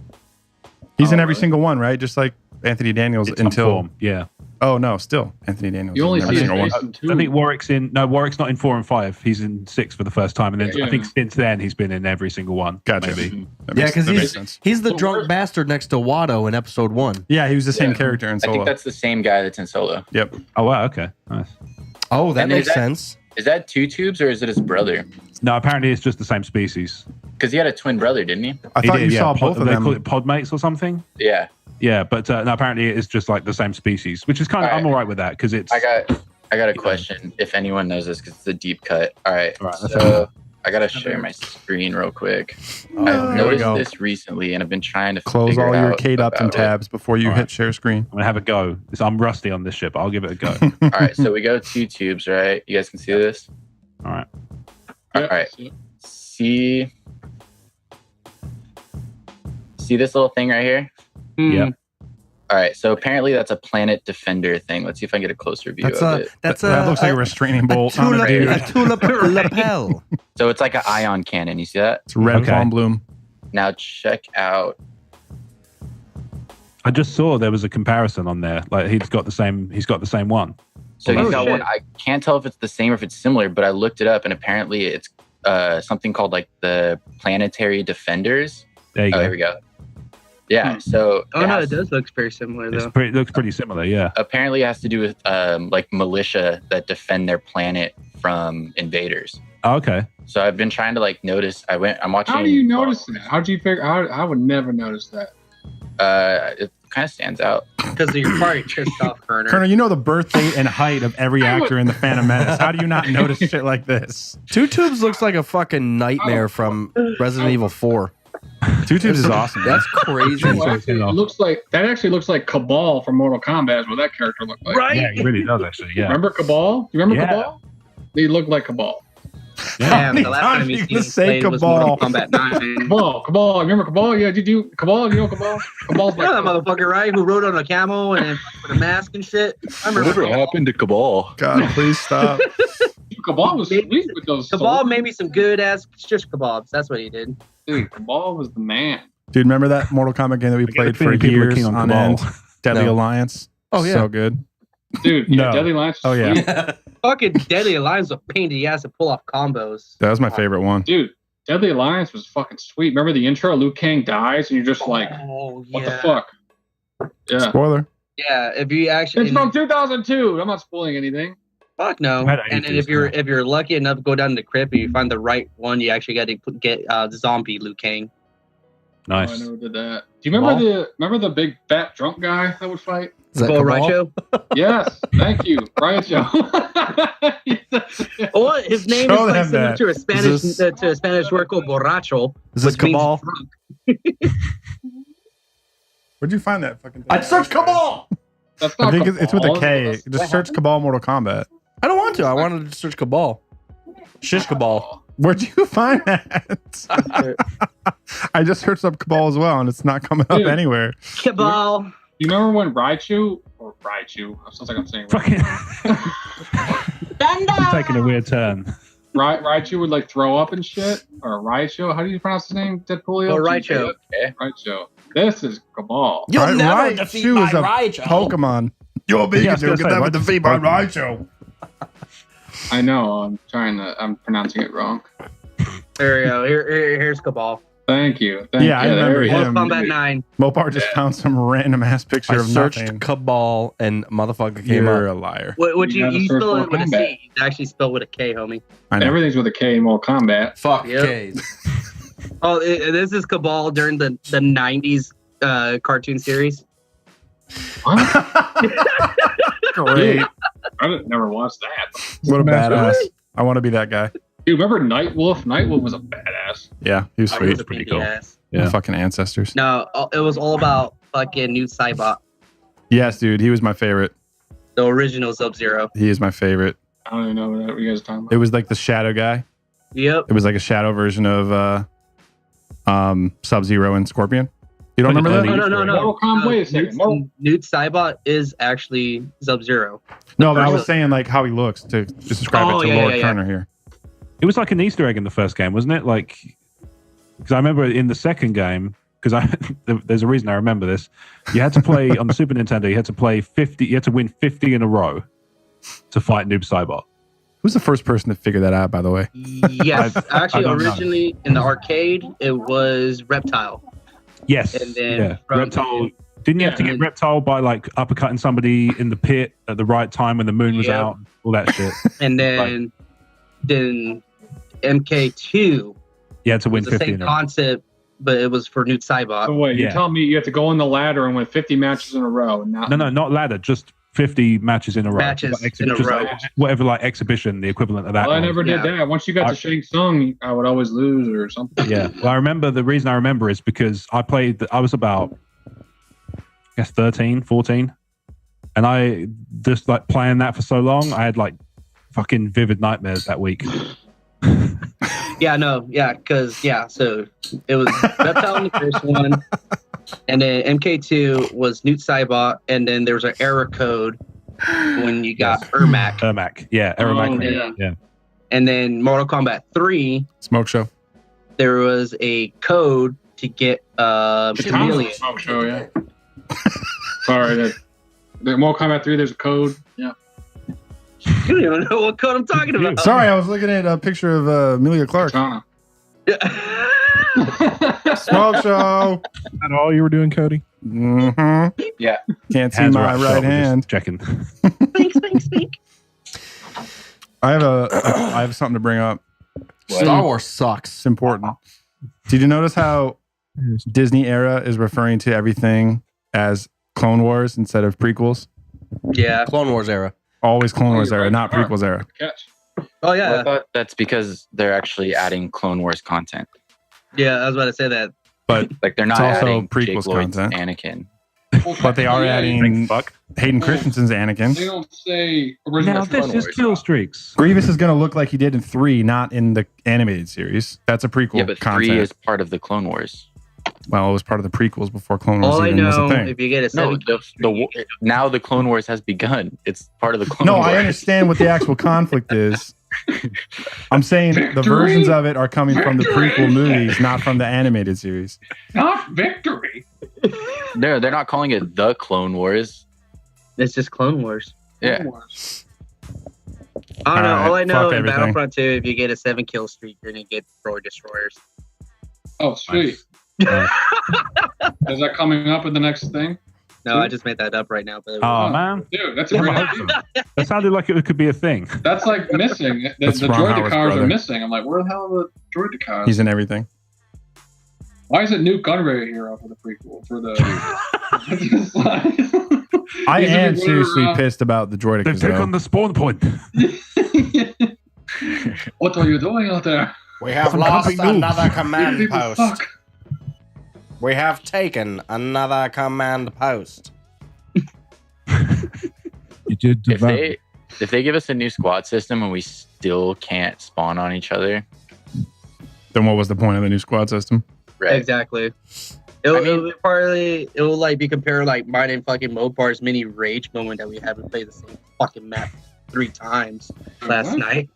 He's in Oh, every really? single one, right? Just like Anthony Daniels In some until. form, yeah. Oh no, still Anthony Daniels. You only in every see his single one. face in 2. I think Warwick's not in 4 and 5. He's in 6 for the first time, and then Yeah. I think since then he's been in every single one. Gotcha. Maybe. That Yeah, makes- because that makes he's sense. the But drunk where's- bastard next to Watto in episode 1. Yeah, he was the same Yeah. character in I Solo. think that's the same guy that's in Solo. Yep. Oh wow, okay, nice. Oh, that And is makes that- sense. Is that Two Tubes or is it his brother? No, apparently it's just the same species. Because he had a twin brother, didn't he? I thought you saw Pod- both of they call them. it podmates or something. Yeah. Yeah, but no, apparently it's just like the same species, which is kind of Alright. I'm all right with that because it's. I got a question. If anyone knows this, because it's a deep cut. All right. All right, let's So I gotta share my screen real quick. I've here we noticed go. this recently, and I've been trying to Close figure all your out K ups and about it. tabs before you All hit right. share screen. I'm gonna have a go. I'm rusty on this shit, but I'll give it a go. All right. So we go 2 tubes, right? You guys can see this. All right. All right. See this little thing right here? Yeah. All right. So apparently that's a planet defender thing. Let's see if I can get a closer view That's of a it. that's a That looks like a restraining bolt on a tulip, dude. a tulip lapel. So it's like an ion cannon. You see that? It's red Okay. palm bloom. Now check out. I just saw there was a comparison on there. Like he's got the same one. So Oh, he's got shit. one. I can't tell if it's the same or if it's similar, but I looked it up, and apparently it's something called like the Planetary Defenders. There you Oh, go. here we go. Yeah. So Oh no, has- it does look very similar though. It looks pretty similar. Yeah. apparently it has to do with like militia that defend their planet from Invaders. Oh, okay. So I've been trying to like notice. I'm watching. How do you notice that? How'd you figure? I would never notice that. It kind of stands out. Because you're probably pissed off, Kerner. Kerner, you know the birth date and height of every actor in the Phantom Menace. How do you not notice shit like this? Two Tubes looks like a fucking nightmare from Resident Evil 4. Two Tubes is awesome. That's crazy. It looks like that. Actually, looks like Cabal from Mortal Kombat. Is what that character looked like. Right? Yeah, it really does actually. Yeah. Remember Cabal? You remember Yeah. Cabal? They look like Cabal. Damn, the How last many time you times seen him you say play was Cabal? Mortal Kombat 9. Cabal. Remember Cabal? Yeah, did you Cabal? You know Cabal? Cabal's You know that like motherfucker, right? Who rode on a camel and with a mask and shit? I remember Whatever Cabal. happened to Cabal? God, please stop. Cabal was sweet with those. Cabal swords. made me some good ass shish kebabs. That's what he did. Dude, Cabal was the man. Dude, remember that Mortal Kombat game that we get played the for feeling people are years keen on on Cabal. end? Deadly No. Alliance. Oh, yeah. So good. Dude, yeah, No. Deadly Alliance. Oh, yeah. Sweet. Fucking Deadly Alliance was a pain in the ass to pull off combos. That was my favorite one. Dude, Deadly Alliance was fucking sweet. Remember the intro? Liu Kang dies, and you're just like, Oh, what the fuck? Yeah. Spoiler. Yeah, if you actually It's from 2002. I'm not spoiling anything. fuck no. I don't And then use if you're lucky enough to go down to the crypt and you find the right one, you actually got to get the zombie Liu Kang. Oh, I Nice. never did that. Do you remember the big fat drunk guy that would fight? Is that Go Cabal? Raicho. Yes, thank you, Raicho. Well, his name Show is like them similar that. to a Spanish this- to a Spanish word called borracho. Is this which means Cabal? drunk. Where'd you find that fucking thing? I'd search Cabal. That's I not think it's with a Cabal. K. Just search Cabal Mortal Kombat. I don't want to. I wanted to search Cabal. Shish Cabal. Where'd you find that? I just searched up Cabal as well, and it's not coming up Dude. anywhere. Cabal. You remember when Raichu? Sounds like I'm saying Raichu. Fucking taking a weird turn. Raichu would like throw up and shit? Or Raichu? How do you pronounce his name? Deadpoolio? Oh, Raichu. Okay. Raichu. This is Cabal. You'll Right, never Raichu defeat is my a Raichu. Pokemon. You're big, Yeah, I was gonna get say, that what with the the feet by Pokemon? Raichu. I know. I'm pronouncing it wrong. There we go. Here's Cabal. Thank you. Yeah, I remember there we go. him. Mortal Kombat 9. Mopar just found some random ass picture I of searched nothing. Cabal and motherfucker came You're up. a liar. What You gotta you search spell it Mortal with a Kombat. C. It's actually spelled with a K, homie. I know. Everything's with a K in Mortal Kombat. Fuck Yep. K's. Oh, this is Cabal during the 90s cartoon series. Great. I never watched that. What a badass. I want to be that guy. Dude, remember Nightwolf? Nightwolf was a badass. Yeah, he was It sweet. was a pain in the ass. My fucking ancestors. No, it was all about fucking Newt Cybot, Yes, dude. He was my favorite. the original Sub-Zero. He is my favorite. I don't even know what you guys are talking It about. was like the shadow guy. Yep. It was like a shadow version of Sub-Zero and Scorpion. You don't remember that? No. Mortal Kombat. Wait a second. Newt Cybot is actually Sub-Zero. No, but I was saying like how he looks to just describe Oh, it to yeah, Lord yeah, yeah. Kerner here. It was like an Easter egg in the first game, wasn't it? Like, because I remember in the second game, because there's a reason I remember this. You had to play on the Super Nintendo. You had to play 50. You had to win 50 in a row to fight Noob Saibot. Who's the first person to figure that out, by the way? Yes, I actually, don't know. originally in the arcade, it was Reptile. Yes. And then yeah. from- Reptile. Didn't you have to Yeah. get Reptile by like uppercutting somebody in the pit at the right time when the moon was Yep. out? All that shit. And then MK2 You had to win was the 50 same in a row. concept, but it was for Newt Cybot. So wait, you're Yeah. telling me you have to go on the ladder and win 50 matches in a row? And not No, not ladder. Just 50 matches in a row. Matches Like, in a just row. like whatever, like exhibition, the equivalent of that. Well, I was. never did Yeah. that. Once you got to Shang Tsung, I would always lose or something. Yeah. Well, I remember the reason I remember is because I was about, I guess, 13, 14. And I just like playing that for so long, I had like fucking vivid nightmares that week. So it was Reptile in the first one, and then MK2 was Newt Cybot, and then there was an error code when you got Ermac. Ermac. Yeah. Ermac. yeah. Yeah. And then Mortal Kombat 3, Smoke show. there was a code to get Chameleon. Smoke show, yeah. Sorry, the Mortal Kombat 3, there's a code. Yeah. You don't know what code I'm talking about. Sorry, I was looking at a picture of Amelia Clark. Katana. Smoke show. Is that all you were doing, Cody? Mm-hmm. Yeah. Can't see Hands my wrapped right up, we're just hand. Checking. Spink. I have something to bring up. Star Wars sucks. It's important. Did you notice how Disney era is referring to everything as Clone Wars instead of prequels? Yeah. Clone Wars era. Always Clone Wars you're era, right. not prequels era. Catch. Oh Well, yeah. I thought that's because they're actually adding Clone Wars content. Yeah, I was about to say that. But Like they're not It's also adding prequels Jake Lloyd's content. Anakin. But they are adding Fuck. Hayden Christensen's Anakin. They don't say original. Now this Clone is Wars. kill streaks. Grievous is going to look like he did in 3, not in the animated series. That's a prequel Yeah, but content. 3 is part of the Clone Wars. Well, it was part of the prequels before Clone Wars All I even was a know, thing. if you get a No, 7 now the Clone Wars has begun. It's part of the Clone No, Wars. I understand what the actual conflict is. I'm saying the Victory? versions of it are coming from the prequel movies, not from the animated series. Not victory. They're not calling it the Clone Wars. it's just Clone Wars. Yeah. Clone Wars. I don't know. Alright, All I know fuck in everything. Battlefront 2, if you get a 7 kill streak, you're gonna get droid destroyers. Oh, sweet. Is that coming up in the next thing? No, I just made that up right now. But Oh man, Dude, that's a Yeah, great I idea. hope so. That sounded like it could be a thing. That's like missing. The That's Ron droid Howard's cars brother. are missing. I'm like, where the hell are the droid cars? He's in everything. Why is it Newt Gunray hero for the prequel? For the. It's like- I He's am everywhere seriously around. pissed about the They've droidicas, taken though. the spawn point. What are you doing out there? We have Some lost pumping moves. another command People post. suck. We have taken another command post. You did develop. If they give us a new squad system and we still can't spawn on each other, Then what was the point of the new squad system? right? exactly. It will like be compared like mine and fucking Mopar's mini rage moment that we haven't played the same fucking map 3 times last What? night.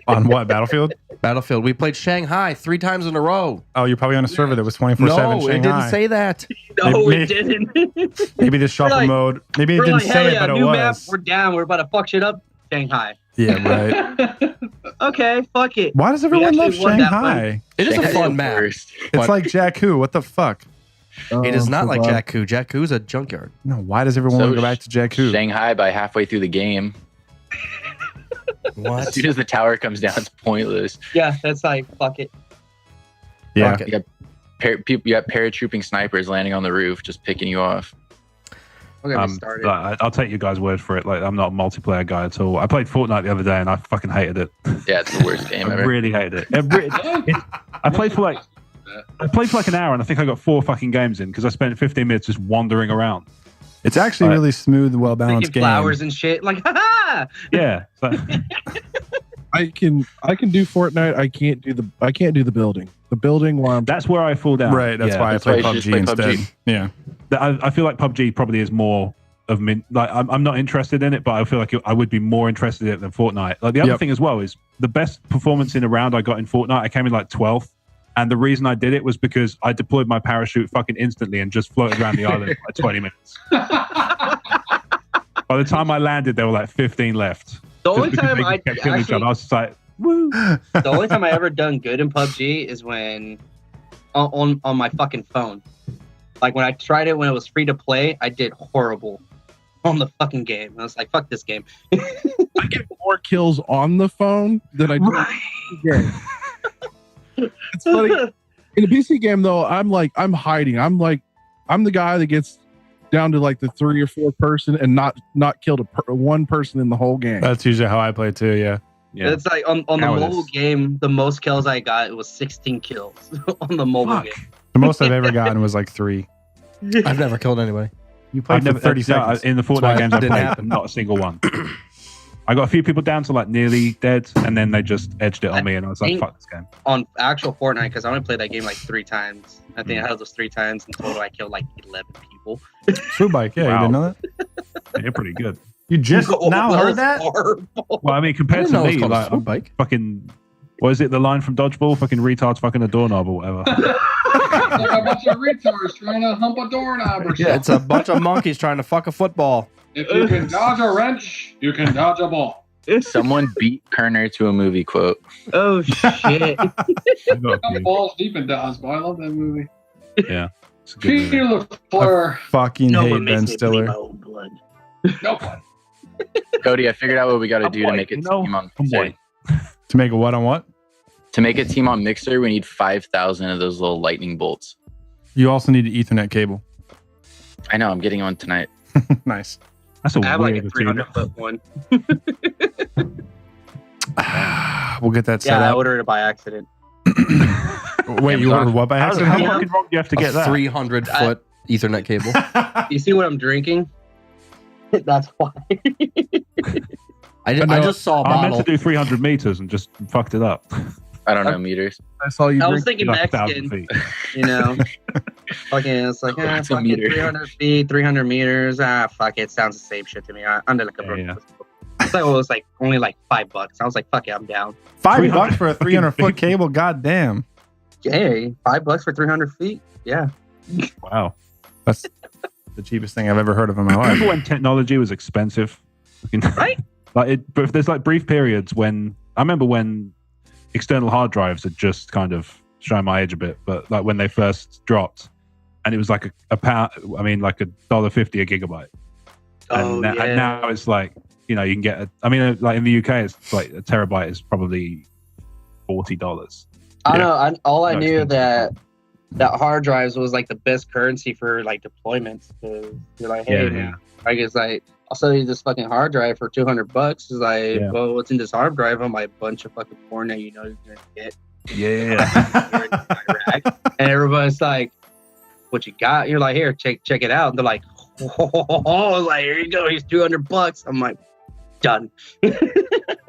On what, Battlefield? Battlefield. We played Shanghai 3 times in a row. Oh, you're probably on a server that was 24/7 No, Shanghai. it didn't say that. No, Maybe- it didn't. Maybe the shuffle like- mode. Maybe it We're didn't like, say hell it, yeah, but it new map. was. We're down. We're about to fuck shit up. Shanghai. Yeah, right. Okay, fuck it. Why does everyone love actually won that Shanghai? It is a Shanghai's fun the map. worst. It's like Jakku. What the fuck? It is not like Jack. Jakku. Jakku's a junkyard. No, why does everyone So want to go back to Jakku? Shanghai by halfway through the game. As What? soon as the tower comes down, it's pointless. Yeah, that's like fuck it. Yeah. Fuck it. You got paratrooping snipers landing on the roof, just picking you off. We're gonna started. I'll take your guys' word for it. Like, I'm not a multiplayer guy at all. I played Fortnite the other day and I fucking hated it. Yeah, it's the worst game I ever. really hated it. I played for like an hour and I think I got 4 fucking games in because I spent 15 minutes just wandering around. It's actually Right. really smooth, well balanced Freaking game. flowers and shit. Like, ha Yeah. So, I can do Fortnite. I can't do the building. The building while I'm that's where I fall down. Right, that's Yeah. why I That's play why you should PUBG just play instead. PUBG. Yeah. I feel like PUBG probably is more of like I'm not interested in it, but I feel like I would be more interested in it than Fortnite. Like the other Yep. thing as well is the best performance in a round I got in Fortnite. I came in like 12th, and the reason I did it was because I deployed my parachute fucking instantly and just floated around the island for like 20 minutes. By the time I landed, there were like 15 left. The Just only because time they I kept killing each actually, other. I was just like, woo. the only time I ever done good in PUBG is when on my fucking phone. Like when I tried it when it was free to play, I did horrible on the fucking game. I was like, fuck this game. I get more kills on the phone than I do in the game. It's funny. In a PC game though, I'm hiding. I'm the guy that gets down to like the 3 or 4 person and not killed one person in the whole game. That's usually how I play too, yeah. Yeah. It's like on the Now it mobile is. game, the most kills I got was 16 kills on the mobile Fuck. game. The most I've ever gotten was like 3. I've never killed anybody. You played for 30 seconds. In the why Fortnite it games I didn't played, happen. not a single one. I got a few people down to like nearly dead, and then they just edged it on me, and I was like, think- fuck this game. On actual Fortnite, because I only played that game like 3 times. I think I had those 3 times in total. I killed like 11 people. Swoop bike, yeah, Wow. you didn't know that? Yeah, you're pretty good. You just now heard was that? horrible. Well, I mean, I compared didn't know to it was me, called a like, swoop I'm bike. fucking, what is it, the line from Dodgeball? Fucking retards fucking a doorknob or whatever. It's like a bunch of retards trying to hump a doorknob or something. Yeah, it's a bunch of monkeys trying to fuck a football. If you can dodge a wrench, you can dodge a ball. Someone beat Kerner to a movie quote. Oh shit! I got a I'm few. balls deep in dodgeball. I love that movie. Yeah. It's a good movie. Feel the flare. Fucking No hate one Ben makes me bleed my Stiller. own blood. No one. Cody, I figured out what we got to do to boy, make a you know, team on I'm Mixer. boy. To make a what on what? To make a team on Mixer, we need 5,000 of those little lightning bolts. You also need an Ethernet cable. I know. I'm getting one tonight. Nice. That's a I have like weird a achievement. 300-foot one. We'll get that set Yeah, I up. ordered it by accident. Wait, you ordered what by How accident? fucking wrong do you have to get that? 300-foot Ethernet cable. You see what I'm drinking? That's why. I just saw a I meant bottle. to do 300 meters and just fucked it up. I don't know meters. I saw you I was drink. thinking Like 1,000 Mexican, feet. you know. Fucking, it's like, What's a fucking meter? 300 feet, 300 meters. Fuck it. Sounds the same shit to me. Under like a Yeah. It's like, well, it was like only like $5. I was like, fuck it, I'm down. $5 for a 300-foot feet. cable? God damn. Hey, $5 for 300 feet? Yeah. Wow. That's the cheapest thing I've ever heard of in my life. Remember when technology was expensive? Right? But there's like brief periods when I remember when external hard drives had just kind of shown my age a bit, but like when they first dropped, and it was like a pound. I mean, like $1.50 a gigabyte. And, and now it's like, you know, you can get. Like in the UK, it's like a terabyte is probably $40. I don't know. All I No, knew expensive. that hard drives was like the best currency for like deployments. Because you're like, hey, man, I guess like I'll sell you this fucking hard drive for $200. It's like, Yeah. well, what's in this hard drive? I'm like, a bunch of fucking porn that you know you're gonna get. Yeah. And everybody's like, what you got? You're like, here, check it out. And they're like, oh, like, here you go. He's $200. I'm like, done.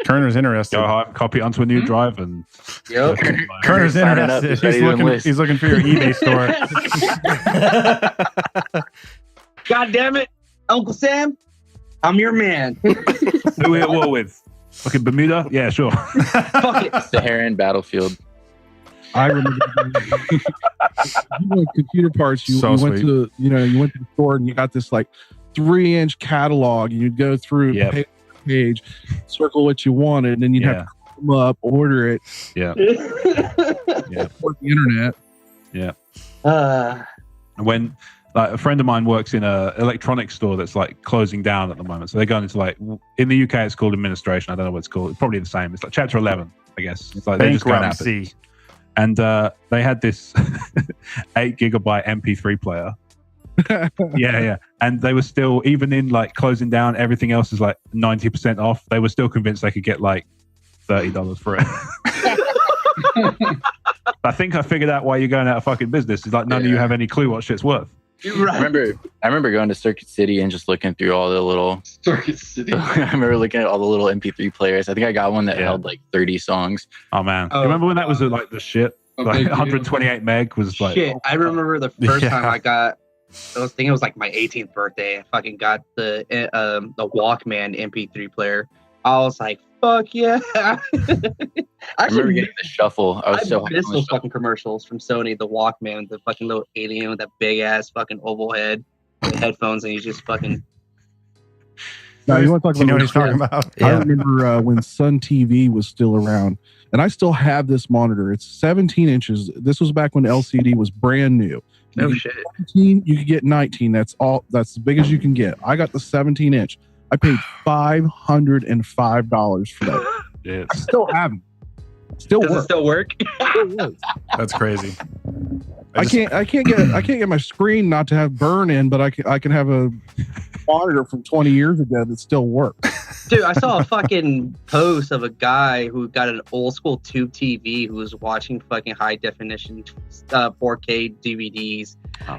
Kerner's interested. Go home, copy it onto a new drive, and Yep. Kerner's Signing up, interested. he's ready to enlist. He's looking for your eBay store. God damn it, Uncle Sam, I'm your man. who we at war with? Fucking Bermuda? Yeah, sure. Fuck it. Saharan battlefield. I remember computer parts. You So went sweet. to you went to the store and you got this like 3-inch catalog, and you'd go through Yep. page by page, circle what you wanted, and then you'd have to call them up, order it, Yeah. for the internet. When like a friend of mine works in a electronics store that's like closing down at the moment, so they're going into like in the UK it's called administration. I don't know what it's called. It's probably the same. It's like Chapter 11, I guess. It's like they're just going after it. Bankruptcy. And they had this 8 gigabyte MP3 player. Yeah. And they were still, even in like closing down, everything else is like 90% off. They were still convinced they could get like $30 for it. I think I figured out why you're going out of fucking business. It's like none of you have any clue what shit's worth. I remember going to Circuit City and just looking through all the little. Circuit City. I remember looking at all the little MP3 players. I think I got one that Yeah. held like 30 songs. Oh man. Oh, You remember when that was like the shit? A Like big deal. 128 meg was like, Shit, I remember the first Yeah. time I think it was like my 18th birthday. I fucking got the Walkman MP3 player. I was like, fuck yeah. I remember Actually, getting the shuffle. I was I so hyped miss on the those shuffle. fucking commercials from Sony, the Walkman, the fucking little alien with that big ass fucking oval head, the headphones, and you just fucking. Now you want to talk You know about what he's talking about? I Yeah. remember when Sun TV was still around, and I still have this monitor. It's 17 inches. This was back when LCD was brand new. No You shit. get 17, you could get 19. That's all. That's as big as you can get. I got the 17 inch. I paid $505 for that. yeah. I still have it. Still Does it works. still work? That's crazy. I can't get my screen not to have burn in, but I can have a monitor from 20 years ago that still works. Dude, I saw a fucking post of a guy who got an old school tube TV who was watching fucking high definition 4K DVDs.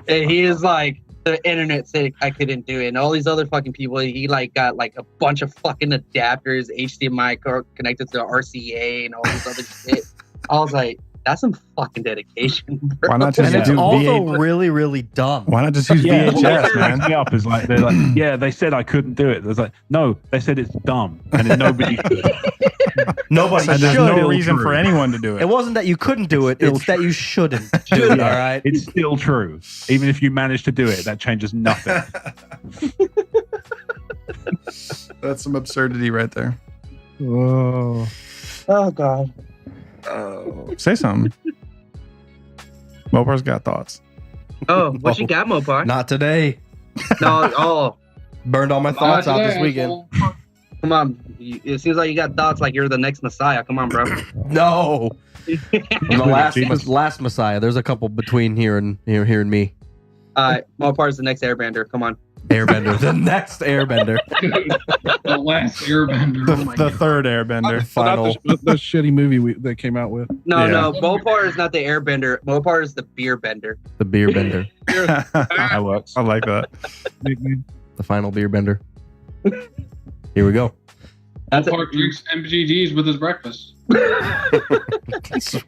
And he is like, the internet said I couldn't do it. And all these other fucking people, he like got like a bunch of fucking adapters, HDMI connected to RCA and all this other shit. I was like, that's some fucking dedication, bro. Why not just And it's do also VHS? really, really dumb. Why not just use Yeah, VHS, what cracks man? me up is like they're like, yeah, they said I couldn't do it. There's like, no, they said it's dumb, and then nobody could. Nobody So should. there's no reason true. for anyone to do It it. wasn't that you couldn't do it; it's that you shouldn't do it. All right. It's still true. Even if you manage to do it, that changes nothing. That's some absurdity right there. Oh, Oh god. Say something. Mopar's got thoughts. Oh, what you got, Mopar? Not today. No, oh, Burned all my thoughts out this weekend. asshole. Come on. It seems like you got thoughts like you're the next Messiah. Come on, bro. No. I'm the last Messiah. There's a couple between here and me. Mopar's the next Airbender. Come on. Airbender. The next Airbender. The last Airbender. Oh my The God. third Airbender. Final. the shitty movie they came out with. No, Yeah. no. Mopar is not the Airbender. Mopar is the beer bender. The beer bender. That works. I like that. The final beer bender. Here we go. That's Park drinks MGDs with his breakfast.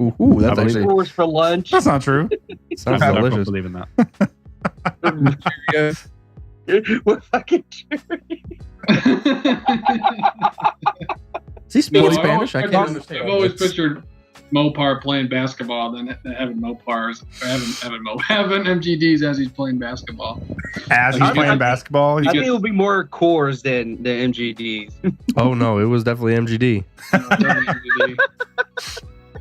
Ooh, that's actually Coors for lunch. That's not true. sounds I don't delicious. believe in that. Yeah. We're fucking Does he speak No, Spanish? I can't understand. I've always pictured Mopar playing basketball than having having MGDs as he's playing basketball. As he's playing basketball, I he's think it would be more Coors than the MGDs. Oh no, it was definitely MGD.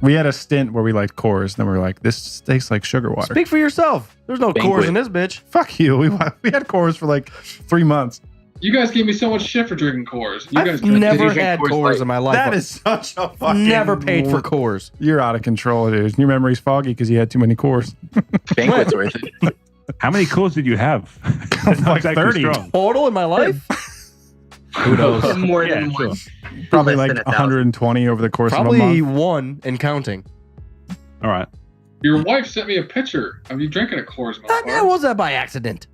we had a stint where we liked Coors, and then we were like, this tastes like sugar water. Speak for yourself. There's no Banquet. Coors in this bitch. Fuck you. We had Coors for like 3 months. You guys gave me so much shit for drinking Coors. You guys I've never drink had Coors Coors Light. in my life. That is such a fucking. Never paid for Coors. You're out of control, dude. Your memory's foggy because you had too many Coors. Banquet's worth it. How many calls did you have? Like That's actually 30. strong. Total in my life? Who knows? More Yeah, than sure. one. Probably Less like than 1,000. 120 over the course Probably of a month. one and counting. All right. Your wife sent me a picture of you drinking a Coors. That was that by accident.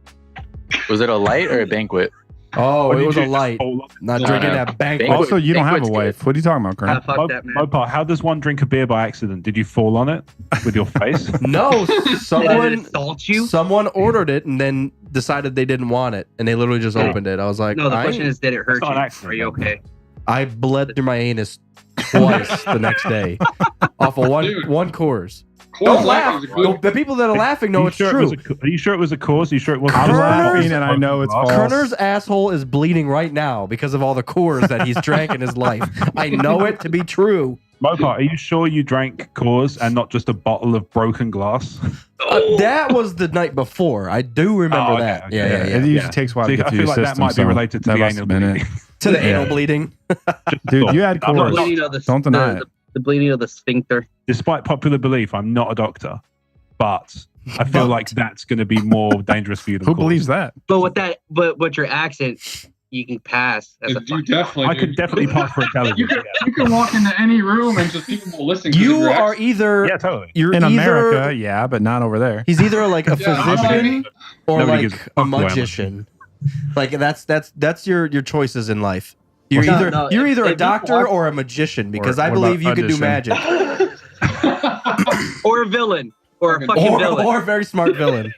Was it a light or a banquet? Oh, Or it did was you a just light. hold on? Not No, drinking no. that banquet. Banquet. Also, you don't have a Banquet's wife. What are you talking about, Ah, Kurt? fuck that, man. Mopar, how does one drink a beer by accident? Did you fall on it with your face? No, Did it someone assault you? someone ordered it and then decided they didn't want it, and they literally just opened it. I was like, No, the question is, did it hurt That's not you? an accident, Are you though. okay? I bled through my anus twice the next day off of Dude. one Coors. Coors Don't Light laugh. is a good- The people that are laughing know it's true. Are you sure it was a cause? Are you sure it wasn't? I'm just laughing a and I know it's false. Kerner's asshole is bleeding right now because of all the Coors that he's drank in his life. I know it to be true. Mopar, are you sure you drank cause and not just a bottle of broken glass? That was the night before. I do remember Oh, okay, that. okay. Yeah, yeah, It yeah. usually Yeah. takes a while See, to get I through feel your like that system. might be so related to that the must anal have been it. bleeding. To the Yeah. anal bleeding. Dude, you had The Coors. bleeding of the, Don't deny it. the bleeding of the sphincter. Despite popular belief, I'm not a doctor, but I feel like that's going to be more dangerous for you than Who cause. believes that? But with that, but your accent, you can pass as a You fucking. definitely. I could definitely pass for You intelligence. can, you can walk into any room and just people will listen. 'cause of You your are accent. either Yeah, totally. you're In either America, yeah, but not over there. he's either like a Yeah, physician or Nobody gives a like fuck a who I am. magician. Like that's your choices in life. You're No, either no, you're if- either if a you doctor walk- or a magician because Or I what believe you about can do audition? magic. Or a villain. Or a fucking villain. Or a very smart villain.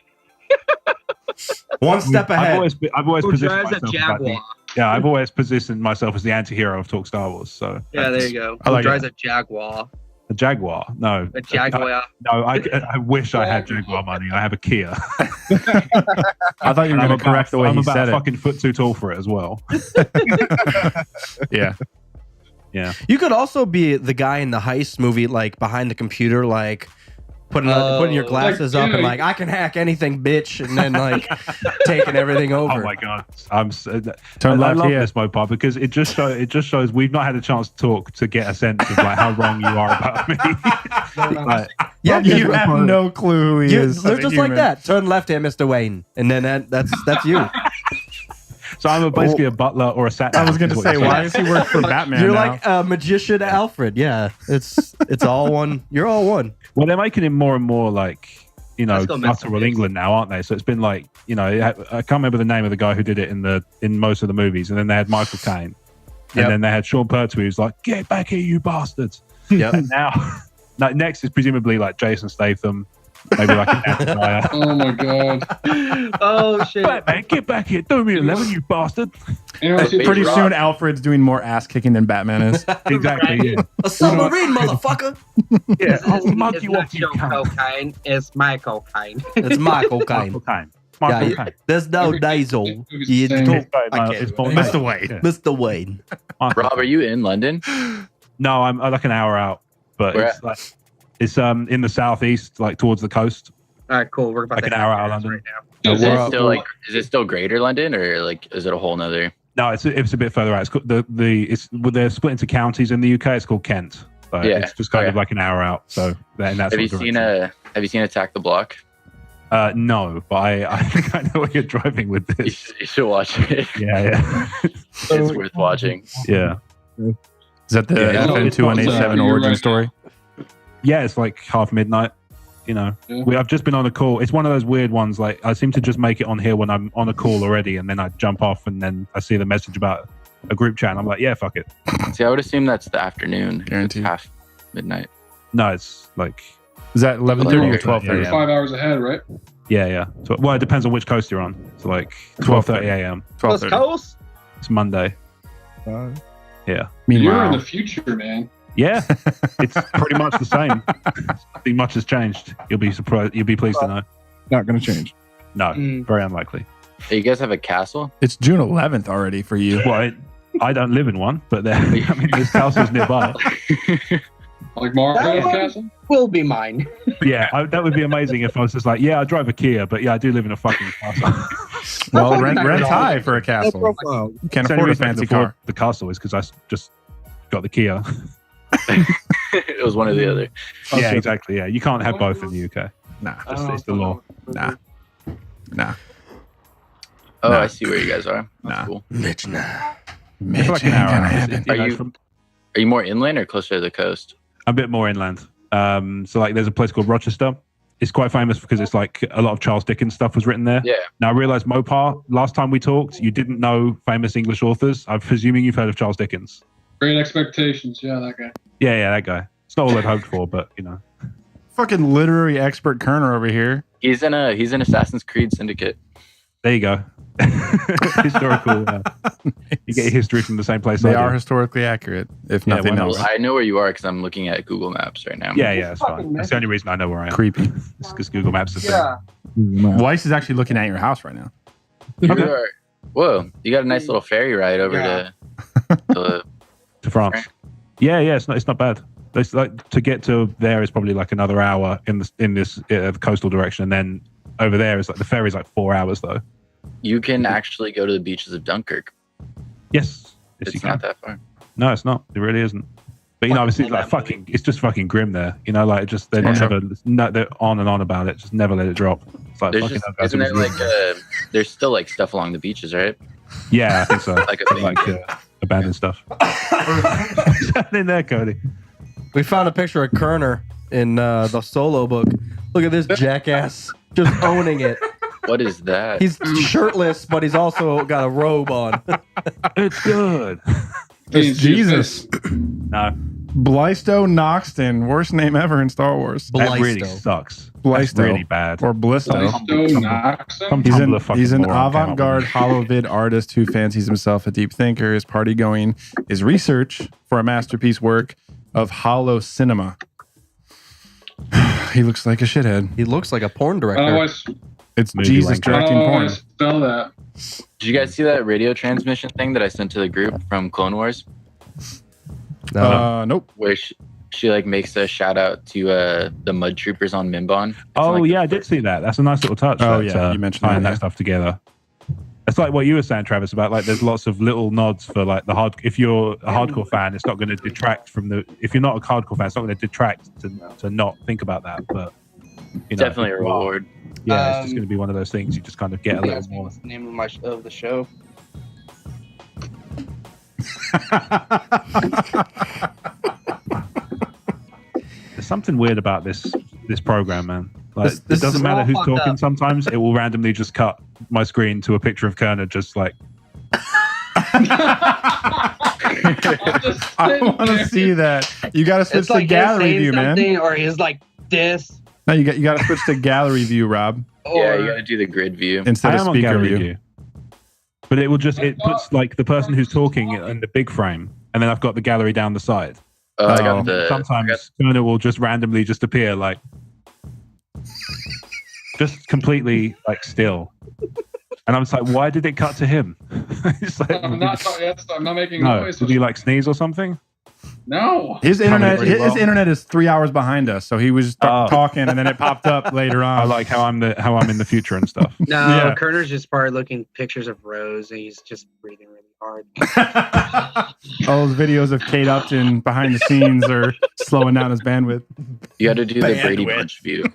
One step ahead. I've always Who positioned drives a myself as like the, Jaguar. yeah, I've always positioned myself as the anti-hero of Talk Star Wars. So Yeah, there you go. I like Who drives a Jaguar? a Jaguar. No, A Jaguar. no. I wish I had Jaguar money. I have a Kia. I thought you were And going to correct the way I'm he about said a it. fucking foot too tall for it as well. Yeah. You could also be the guy in the heist movie, like behind the computer, like putting your glasses Like, up and yeah, like I can hack anything, bitch, and then like taking everything over. Oh my god, I'm so, Turn I left love here. this Mopar because it just shows we've not had a chance to talk to get a sense of like how wrong you are about me. Like, Yeah, You have no clue who he is. they're as a just like human. that. Turn left here, Mr. Wayne, and then that's you. so I'm basically a butler or a sat. I was going to say, why does he work for Batman You're now? like a magician, Alfred. Yeah, it's all one. You're all one. Well, they're making him more and more like, you know, Let's go mess guttural with this. England now, aren't they? So it's been like, you know, I can't remember the name of the guy who did it in most of the movies, and then they had Michael Caine, and Yep. then they had Sean Pertwee, who's like, "Get back here, you bastards!" Yep. And now, next is presumably like Jason Statham, maybe like a Dyer. Oh my god. Oh shit. Batman, get back here! Do me 11, you bastard! You know, see, Pretty Rock. soon, Alfred's doing more ass kicking than Batman is. Exactly. Yeah. A submarine, motherfucker. Yeah. I'll It's mug you not off, you your cunt. cocaine. It's my cocaine. It's Michael Michael Caine. Caine. Michael Yeah, Caine. There's no Every- diesel. every- You every- talk- No, I can't it's do it. Mr. Wade. Yeah. Mr. Wayne. Michael Rob, are you in London? No, I'm like an hour out, but Where it's like it's in the southeast, like towards the coast. All right, cool. We're about Like to an hour have out of this London. right now. Is we're it up- still like? Is it still Greater London or like? Is it a whole nother? No, it's a bit further out. It's called they're split into counties in the UK. It's called Kent. So it's just kind of like an hour out. So that's Have you seen Attack the Block? No, but I think I know where you're driving with this. You should watch it. Yeah. It's worth watching. Yeah. Is that the FN2187 origin story? Yeah, it's like half midnight. You know, I've just been on a call. It's one of those weird ones. Like I seem to just make it on here when I'm on a call already, and then I jump off, and then I see the message about a group chat, and I'm like, yeah, fuck it. See, I would assume that's the afternoon. Guaranteed. It's half midnight. No, it's like. Is that 11:30 or 12:30? 5 hours ahead, right? Yeah. So, well, it depends on which coast you're on. So like 12:30 a.m. West Coast? It's Monday. Uh, Yeah. Meanwhile, You're in the future, man. Yeah, it's pretty much the same. Nothing much has changed. You'll be surprised. You'll be pleased to know. not going to change. No, very unlikely. Hey, you guys have a castle? it's June 11th already for you. Well, I don't live in one, but there's houses nearby. Like Mario That one Castle? will be mine. Yeah, that would be amazing if I was just like, yeah, I drive a Kia, but yeah, I do live in a fucking castle. Well, rent's high for a No castle. profile. You can't The only afford a reason I can fancy afford car. The castle is because I just got the Kia. It was one or the other. Yeah, exactly. Yeah, you can't have both in the UK. Nah. It's the law. Nah. Oh, Nah. I see where you guys are. That's Nah. cool. Mitch, nah. It's like an hour. Are You know, you- Are you more inland or closer to the coast? a bit more inland. So like there's a place called Rochester. It's quite famous because it's like a lot of Charles Dickens stuff was written there. Yeah. Now I realized, Mopar, last time we talked, you didn't know famous English authors. I'm presuming you've heard of Charles Dickens. Great Expectations. Yeah, that guy. Yeah, that guy. It's not all I'd hoped for, but you know. Fucking literary expert Kerner over here. He's in Assassin's Creed Syndicate. There you go. Historical. You get your history from the same place. They I are do. historically accurate, if Yeah, nothing why not? else. Well, I know where you are because I'm looking at Google Maps right now. Yeah, it's fine. That's the only reason I know where I am. Creepy. It's because Google Maps is Yeah. Weiss is actually looking at your house right now. You are, whoa, you got a nice little ferry ride over to to France. Yeah, it's not bad. It's like to get to there is probably like another hour in this coastal direction, and then over there is like the ferry's like 4 hours though. You can actually go to the beaches of Dunkirk. Yes, you It's can. not that far. No, it's not. It really isn't. But you know, obviously, like fucking, it's just fucking grim there. You know, like just they're on and on about it. Just never let it drop. It's like There's fucking just, hell, guys, isn't it there was like really- there's still like stuff along the beaches, right? Yeah, I think so. Like a thing. like abandoned stuff. What's happening there, Cody? We found a picture of Kerner in the solo book. Look at this jackass just owning it. What is that? He's shirtless, but he's also got a robe on. It's good. It's Jesus. No, Blysto Noxton, worst name ever in Star Wars. that really Blysto. sucks. Blysto. That's really bad. Or Blisto. Blisto Noxon? Some He's Tumblr fucking he's an moron came up with avant-garde it. holovid artist who fancies himself a deep thinker. His party going is research for a masterpiece work of holo cinema. He looks like a shithead. He looks like a porn I director. always, It's Movie Jesus wanker. directing porn. spell that. Did you guys see that radio transmission thing that I sent to the group from Clone Wars, Nope. where she like makes a shout out to the mud troopers on Minbon? It's Oh like yeah, I did see that. That's a nice little touch. Oh, that, yeah, you mentioned tying that, that yeah. stuff together. It's like what you were saying, Travis, about like there's lots of little nods for like the hard. If you're a hardcore fan, it's not going to detract from the. If you're not a hardcore fan, it's not going to detract to not think about that. But you know, definitely a if you are, reward. Yeah, it's just going to be one of those things. You just kind of get a You little asked me more. what's the name of the show. There's something weird about this program, man. Like This it is doesn't matter all who's fucked talking. up. Sometimes it will randomly just cut my screen to a picture of Kerner, just like I want to see that. You got to switch It's to like him gallery saying view, man. something, or he's like this. No, you got to switch to gallery view, Rob, Yeah, Or you got to do the grid view. instead I of am on speaker gallery view. view. But it puts like the person who's talking in the big frame, and then I've got the gallery down the side. I Oh. got the. Sometimes Kerner will just randomly just appear like just completely like still. And I'm just like, why did it cut to him? It's like, I'm not making no, noise. did he like sneeze or something? No. His internet, pretty his well. internet is 3 hours behind us, so he was Oh. talking, and then it popped up later I on. like how I'm in the future and stuff. no, Yeah. Kerner's just probably looking pictures of Rose, and he's just breathing really hard. All those videos of Kate Upton behind the scenes are slowing down his bandwidth. You got to do the Brady Bunch view.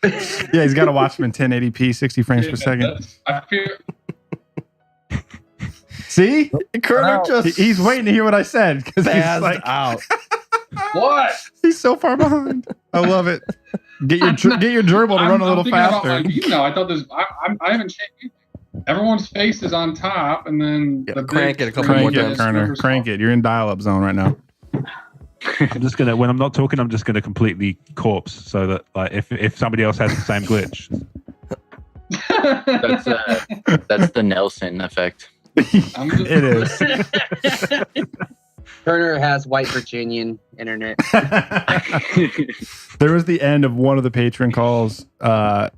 Yeah, he's got to watch them in 1080p, 60 frames per second. I feel See? Kerner just He's waiting to hear what I said because he's spazzed like, out. what? he's so far behind. I love it. Get your gerbil to run a little thinking about faster. my view now. I thought this. I haven't changed. Everyone's face is on top, and then Yeah, the crank big it a couple screen more Crank times. it, is Kerner. super Crank small. it. You're in dial-up zone right now. I'm just gonna when I'm not talking, I'm just gonna completely corpse so that like if somebody else has the same glitch. That's the Nelson effect. I'm just, It is. Turner has white Virginian internet. There was the end of one of the patron calls.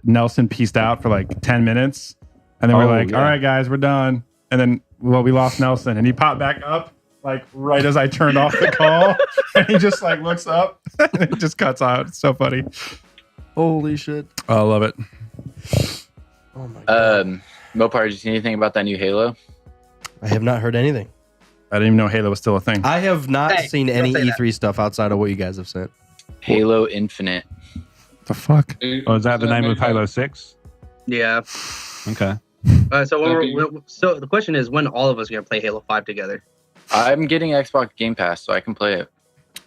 Nelson pieced out for like 10 minutes. And then we're Oh, like, yeah. all right, guys, we're done. And then, we lost Nelson. And he popped back up, like, right as I turned off the call. And he just, like, looks up. And it just cuts out. It's so funny. Holy shit. Oh, I love it. Oh my god. Mopar, did you see anything about that new Halo? I have not heard anything. I didn't even know Halo was still a thing. I have not Hey, seen don't any say that. E3 stuff outside of what you guys have sent. Halo Infinite. The fuck? Oh, is that the name of Halo 6? Yeah. Okay. So so the question is, when all of us are gonna play Halo 5 together? I'm getting Xbox Game Pass, so I can play it.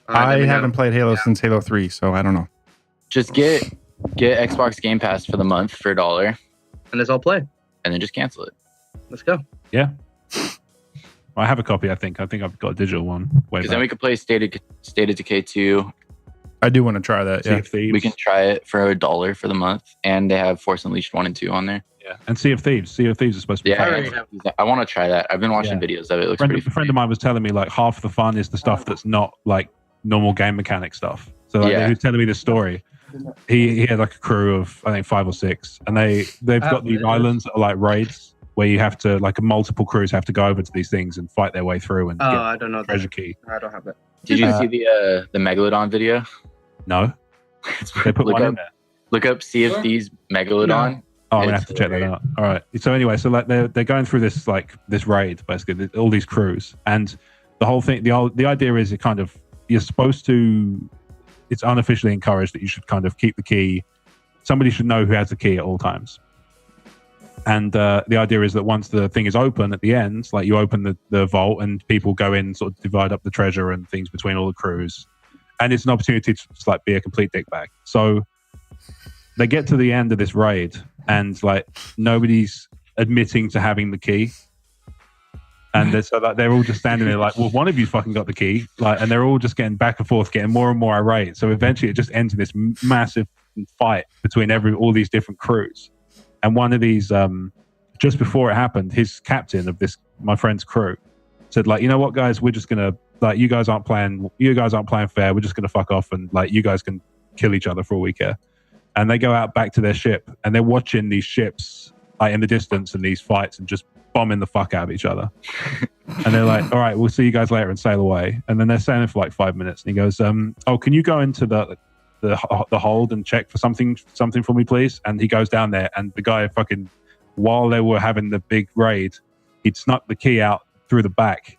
I haven't played Halo since Halo 3, so I don't know. Just get Xbox Game Pass for the month for $1, And let's all play. and then just cancel it. Let's go. Yeah. Well, I have a copy. I think I've got a digital one. Because then we could play State of Decay 2. I do want to try that. Sea Yeah. of Thieves. We can try it for $1 for the month, and they have Force Unleashed 1 and 2 on there. Yeah. And Sea of Thieves. Sea of Thieves is supposed to be Yeah, fun. I want to try that. I've been watching Yeah. videos of it. It looks A pretty friend of mine was telling me like half the fun is the stuff that's not like normal game mechanic stuff. So like, Yeah. he was telling me this story. He had like a crew of I think 5 or 6, and they've got these islands that are like raids where you have to like multiple crews have to go over to these things and fight their way through and Oh, get I don't know. the treasure key. I don't have that. Did you see the Megalodon video? No, they put look one up, in there. Look up Sea of Thieves Megalodon. Oh, I'm gonna It's have to check that hilarious. out. All right. So anyway, so like they're going through this raid basically, all these crews, and the whole thing. The idea is it kind of you're supposed to. It's unofficially encouraged that you should kind of keep the key. Somebody should know who has the key at all times. And the idea is that once the thing is open at the end, like you open the vault and people go in, sort of divide up the treasure and things between all the crews, and it's an opportunity to just like be a complete dickbag. So they get to the end of this raid, and like nobody's admitting to having the key, and they're all just standing there like, well, one of you fucking got the key, like, and they're all just getting back and forth, getting more and more irate. So eventually, it just ends in this massive fight between all these different crews. And one of these, just before it happened, his captain of my friend's crew said, like, you know what, guys, we're just gonna like, you guys aren't playing fair. We're just gonna fuck off and like, you guys can kill each other for all we care. And they go out back to their ship, and they're watching these ships like in the distance and these fights and just bombing the fuck out of each other. And they're like, all right, we'll see you guys later, and sail away. And then they're sailing for like 5 minutes, and he goes, oh, can you go into the hold and check for something for me, please? And he goes down there, and the guy fucking, while they were having the big raid, he'd snuck the key out through the back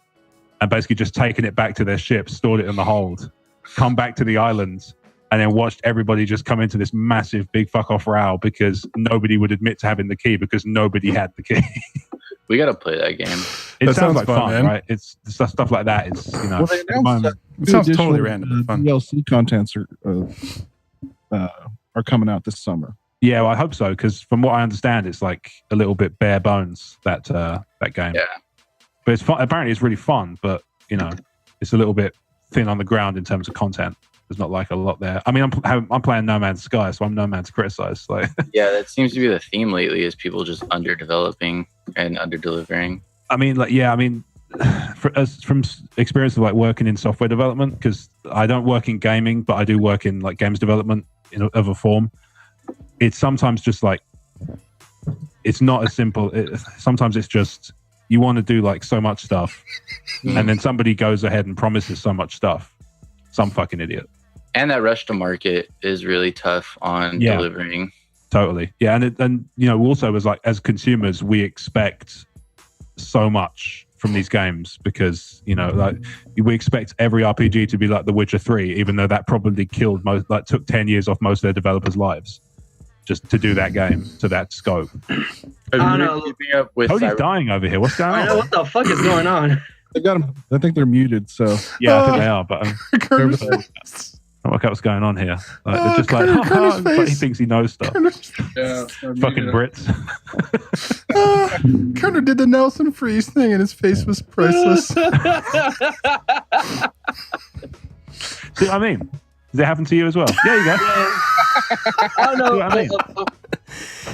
and basically just taken it back to their ship, stored it in the hold, come back to the island, and then watched everybody just come into this massive big fuck off row because nobody would admit to having the key because nobody had the key. We got to play that game. It That sounds sounds like fun, fun, man. right? It's stuff like that. It's, you know, Well, they at the announced moment- It sounds additional, totally random. Fun. DLC contents are coming out this summer. yeah, well, I hope so, because from what I understand, it's like a little bit bare bones, that game. Yeah. But it's fun. Apparently, it's really fun, but you know, it's a little bit thin on the ground in terms of content. There's not like a lot there. I mean, I'm playing No Man's Sky, so I'm no man to criticize. Like, Yeah, that seems to be the theme lately, is people just underdeveloping and underdelivering. I mean, from experience of like working in software development, because I don't work in gaming, but I do work in like games development of a form. It's sometimes just like, it's not as simple. Sometimes it's just, you want to do like so much stuff, and then somebody goes ahead and promises so much stuff. Some fucking idiot. And that rush to market is really tough on Yeah. delivering. Totally. Yeah. And you know, also as consumers, we expect so much from these games because like we expect every RPG to be like The Witcher 3, even though that probably took 10 years off most of their developers' lives just to do that game to that scope. I don't know. Keeping up with Cody's dying over here. What's going on? I know what the fuck is going on. They got them. I think they're muted. So Yeah, I think they are, but I don't work out what's going on here. Like, they're just like, he thinks he knows stuff. Yeah, Fucking Brits. Kerner did the Nelson Freeze thing, and his face was priceless. See what I mean? Does it happen to you as well? There you go. I don't know. See what I mean?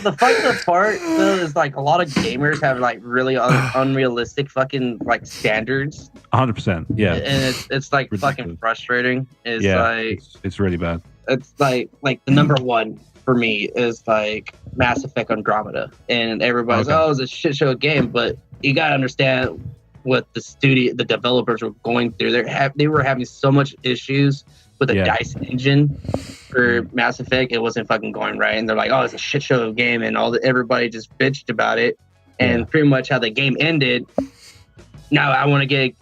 The fucked up part though is like a lot of gamers have like really unrealistic fucking like standards, 100%. Yeah. and it's like fucking Ridiculous. frustrating. It's Yeah. like It's really bad. it's like the number one for me is like Mass Effect Andromeda, and everybody's Okay. it's a shit show game, but you gotta understand what the developers were going through. They were having so much issues with the DICE engine for Mass Effect. It wasn't fucking going right, and they're like, it's a shit show of game, and everybody just bitched about it, and pretty much how the game ended. Now I won't get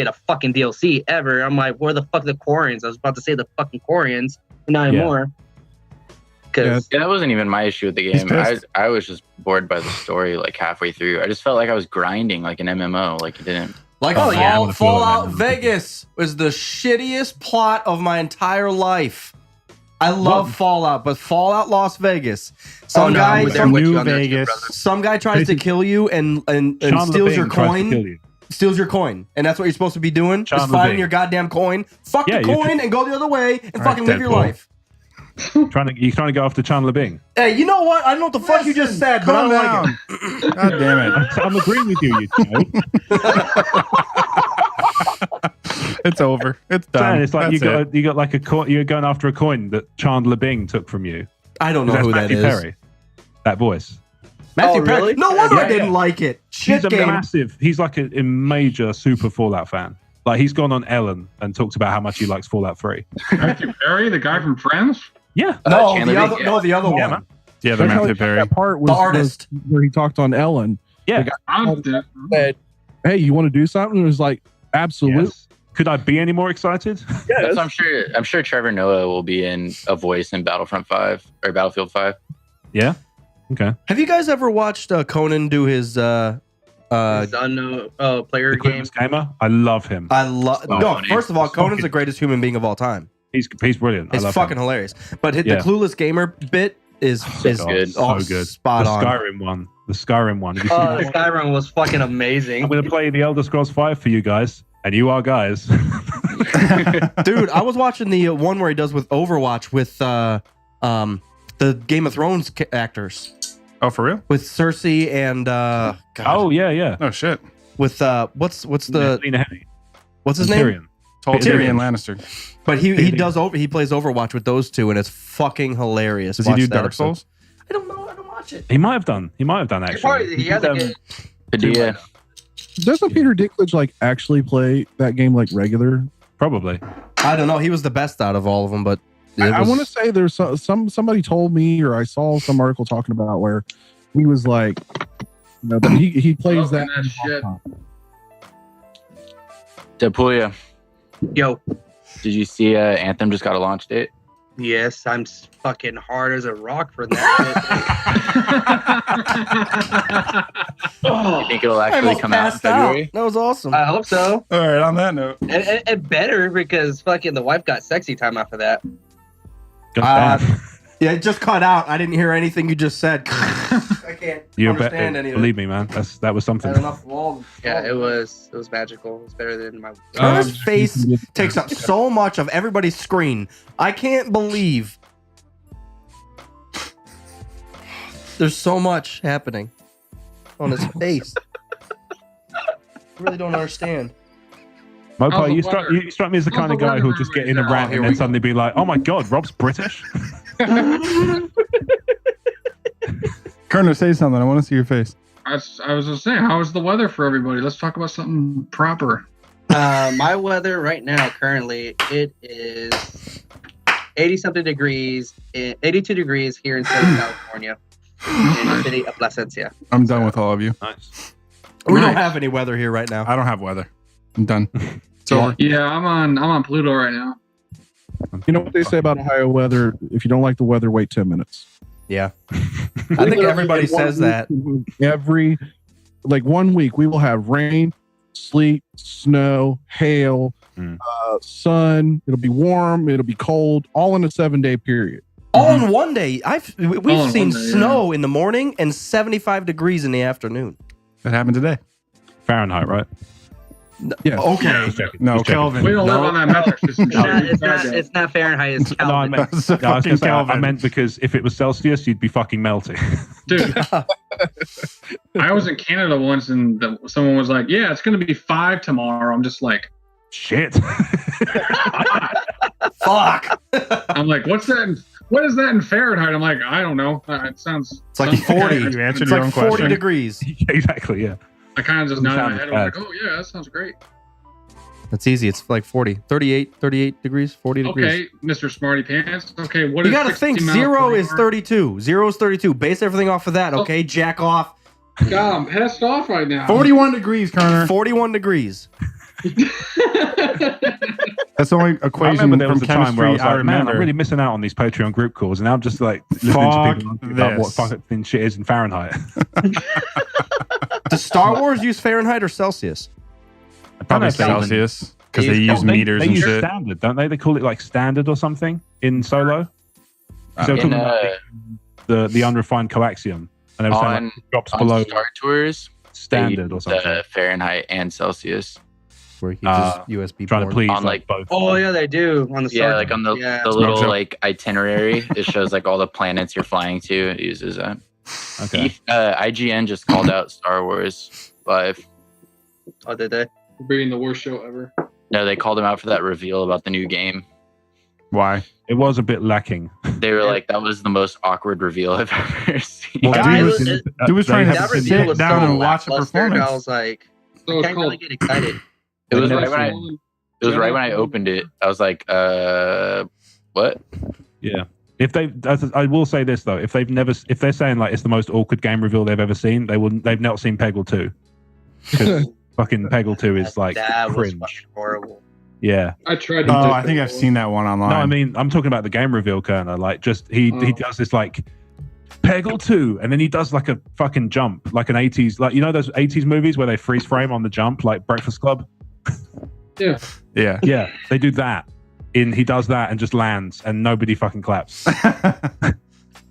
a fucking DLC ever. I'm like, where the fuck the Quarians? I was about to say the fucking Quarians, but not anymore. Because that wasn't even my issue with the game. I was just bored by the story like halfway through. I just felt like I was grinding like an MMO. Like it didn't. Like Fallout Vegas was the shittiest plot of my entire life. I love Fallout, but Fallout Las Vegas. Some guy tries to kill you and steals your coin. Steals your coin, and that's what you're supposed to be doing. Just finding your goddamn coin. Fuck the coin and go the other way and fucking live your life. You're trying to go after Chandler Bing. Hey, you know what? I don't know what the fuck you just said, but I don't like it. God damn it! I'm agreeing with you. It's over. It's done. It's like you got like a coin. You're going after a coin that Chandler Bing took from you. I don't know who that Matthew is. Perry. That voice. Matthew Perry. Really? No wonder I didn't like it. He's He's like a major super Fallout fan. Like he's gone on Ellen and talked about how much he likes Fallout 3. Matthew Perry, the guy from Friends. Yeah. The other one. Man. Yeah, the Matthew Perry. That part was The artist. where he talked on Ellen. Yeah. The guy said, "Hey, you want to do something?" And it was like, "Absolutely." Yes. Could I be any more excited? Yes. So I'm sure Trevor Noah will be in a voice in Battlefront 5 or Battlefield 5. Yeah. Okay. Have you guys ever watched Conan do his unknown player The game. Quickest Gamer. I love him. First of all, Conan's the greatest human being of all time. He's brilliant. It's fucking hilarious. But the Clueless Gamer bit is good. so good. Spot the on. Skyrim one. The Skyrim one. Have you seen Oh, that one? Skyrim was fucking amazing. I'm going to play the Elder Scrolls 5 for you guys. And you are guys. Dude, I was watching the one where he does with Overwatch with the Game of Thrones actors. Oh, for real? With Cersei and God. Oh, yeah. Oh, shit. With what's the Lena Headey. what's his name? Tyrion. Tyrion Lannister. But he plays Overwatch with those two, and it's fucking hilarious. Does he Watch do that Dark episode. Souls? I don't know. I don't watch it. He might have done actually. He has a good. Padilla. Doesn't Peter Dinklage like actually play that game like regular? Probably. I don't know. He was the best out of all of them, but I want to say there's somebody told me, or I saw some article talking about where he was like, that he plays that. Shit. Tapulia, Yo, did you see Anthem just got a launch date? yes, I'm fucking hard as a rock for that. You think it'll actually come out in February? That was awesome. I hope so. All right, on that note. And better because fucking the wife got sexy time after that. Yeah, it just cut out. I didn't hear anything you just said. I can't understand any of it. Believe me, man. That was something. Yeah, it was magical. It was better than my. His face takes up so much of everybody's screen. I can't believe there's so much happening on his face. I really don't understand. Mopo, you struck me as the kind of guy who'll just get in a rant and then suddenly be like, "Oh my god, Rob's British." Kerner, say something. I want to see your face. I was gonna say, how is the weather for everybody? Let's talk about something proper. My weather right now, currently, it is 80-something degrees, 82 degrees here in Southern California, in the city of Placencia. I'm done with all of you. Nice. We don't have any weather here right now. I don't have weather. I'm done. It's over. Yeah, I'm on Pluto right now. You know what they say about Ohio weather? If you don't like the weather, wait 10 minutes. Yeah. I think everybody says that. Every, like 1 week, we will have rain, sleet, snow, hail, sun. It'll be warm. It'll be cold, all in a 7-day period. All in one day. We've seen one day, snow in the morning and 75 degrees in the afternoon. That happened today. Fahrenheit, right? Yeah. Okay. No, Kelvin. We don't live on that metric system. It's not Fahrenheit. It's No, I Kelvin. meant, That's a no, I was fucking gonna say, I Kelvin. meant because if it was Celsius, you'd be fucking melting. Dude, I was in Canada once, and someone was like, "Yeah, it's going to be 5 tomorrow." I'm just like, Shit. Fuck. I'm like, "What's that? What is that in Fahrenheit?" I'm like, "I don't know. It sounds." It's like 40. You answered It's your like own 40 question. degrees. Exactly, yeah. I kind of just Doesn't nodded my sound head. I'm bad. like, "Oh yeah, that sounds great." That's easy. It's like 40. 38 degrees, 40 degrees. Okay, Mr. Smarty Pants. Okay, what You is got to 60 think miles zero per is hour? 32. 0 is 32. Base everything off of that, okay? Jack off. God, I'm pissed off right now. 41 degrees, Kerner. 41 degrees. That's the only I equation remember there from was a time where I chemistry was I like, man, remember. I'm really missing out on these Patreon group calls, and now I'm just like listening Fuck to people talking about what this. fucking shit is in Fahrenheit. Does Star Wars use Fahrenheit or Celsius? Probably Kelvin. Celsius, because They they use use Kelvin. meters They and use shit. standard, don't they? They call it like standard or something in Solo. So they're talking about the unrefined coaxium, and they were saying On, like, it drops on below Star Tours, standard they or use, something. Fahrenheit and Celsius. Where he uses USB Trying to porn. please on, like both. Oh yeah, they do on the Yeah, Star like on the, Yeah. the little Smoke like itinerary, it shows like all the planets you're flying to. It uses that. Okay. IGN just called out Star Wars Live. Oh, did they? Being the worst show ever. No, they called him out for that reveal about the new game. Why? It was a bit lacking. They were like, "That was the most awkward reveal I've ever seen." Well, Guys, dude, it- dude was trying to That sit reveal was down so and watch a lackluster, and I performance. was like, So I it's can't really called. get excited. It was Never right when I. It was right when I opened it. I was like, what? Yeah. If they, I will say this though, if they're saying like it's the most awkward game reveal they've ever seen, they've not seen Peggle 2. Because fucking Peggle 2 is like that was cringe. fucking horrible. Yeah. I tried to. Oh, I think I've seen that one online. No, I mean I'm talking about the game reveal, Kerner. Like just he does this like Peggle 2, and then he does like a fucking jump, like an 80s, like you know those 80s movies where they freeze frame on the jump, like Breakfast Club. Yeah. Yeah. Yeah, they do that. He does that and just lands, and nobody fucking claps.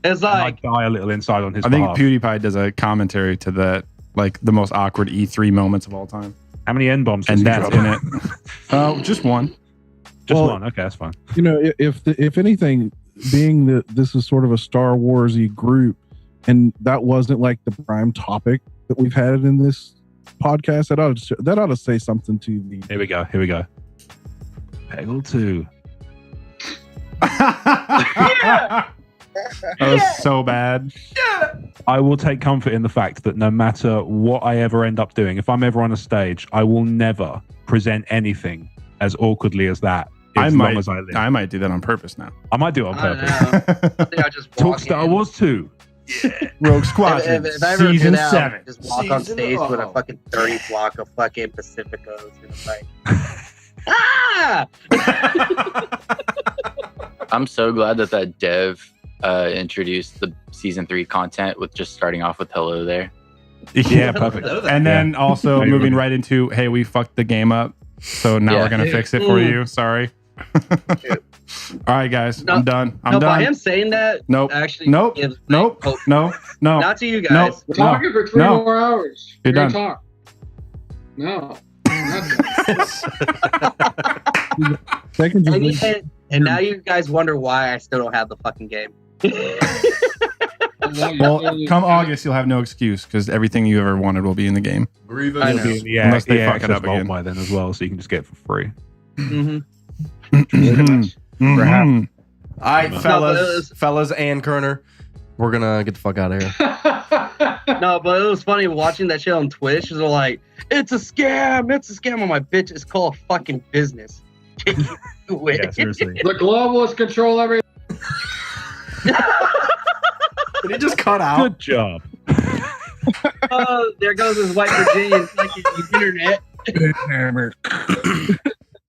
It's I like die a little inside on his I think behalf. PewDiePie does a commentary to that, like the most awkward E3 moments of all time, How many N bombs? and that's in it. Just one. Just Well, one. Okay, that's fine. You know, if anything, being that this is sort of a Star Warsy group, and that wasn't like the prime topic that we've had in this podcast, that ought to say something to the. Here we go. Peggle 2. That was so bad. I will take comfort in the fact that no matter what I ever end up doing, if I'm ever on a stage, I will never present anything as awkwardly as that as long as I live. I might do that on purpose now. I might do it on I don't purpose. know. I think I just Talk walk Star in. Wars 2. Rogue Squadron, If I ever season get out, 7. just walk on Season- stage with a oh. fucking 30 block of fucking Pacificos and it's like, ah! I'm so glad that dev introduced the season 3 content with just starting off with hello there. Yeah, perfect. And then also Yeah. moving right into, hey, we fucked the game up, so now Yeah. we're gonna fix it for you. Sorry. All right, guys, No, I'm done. I'm no, by done. him saying that Nope. actually Nope. gives me Nope. hope. No. No. Not to you guys. We're talking for 3 no. more hours. You're We're gonna done. talk. No. I'm not They can just And, leave- and now you guys wonder why I still don't have the fucking game. done. Well, come August, you'll have no excuse because everything you ever wanted will be in the game. I It'll know. be in the Unless they EA fuck it Access up Vault again. by then as well, so you can just get it for free. Mm-hmm. Mhm. Mhm. All right, No, but fellas, it fellas, and Kerner, we're gonna get the fuck out of here. No, but it was funny watching that shit on Twitch. They're like, it's a scam. It's a scam. I'm like, bitch, it's called fucking business. Wait. Yeah, seriously. The globalists control everything. Did he just cut out? Good job. Oh, there goes his white Virginian fucking internet. Hammer.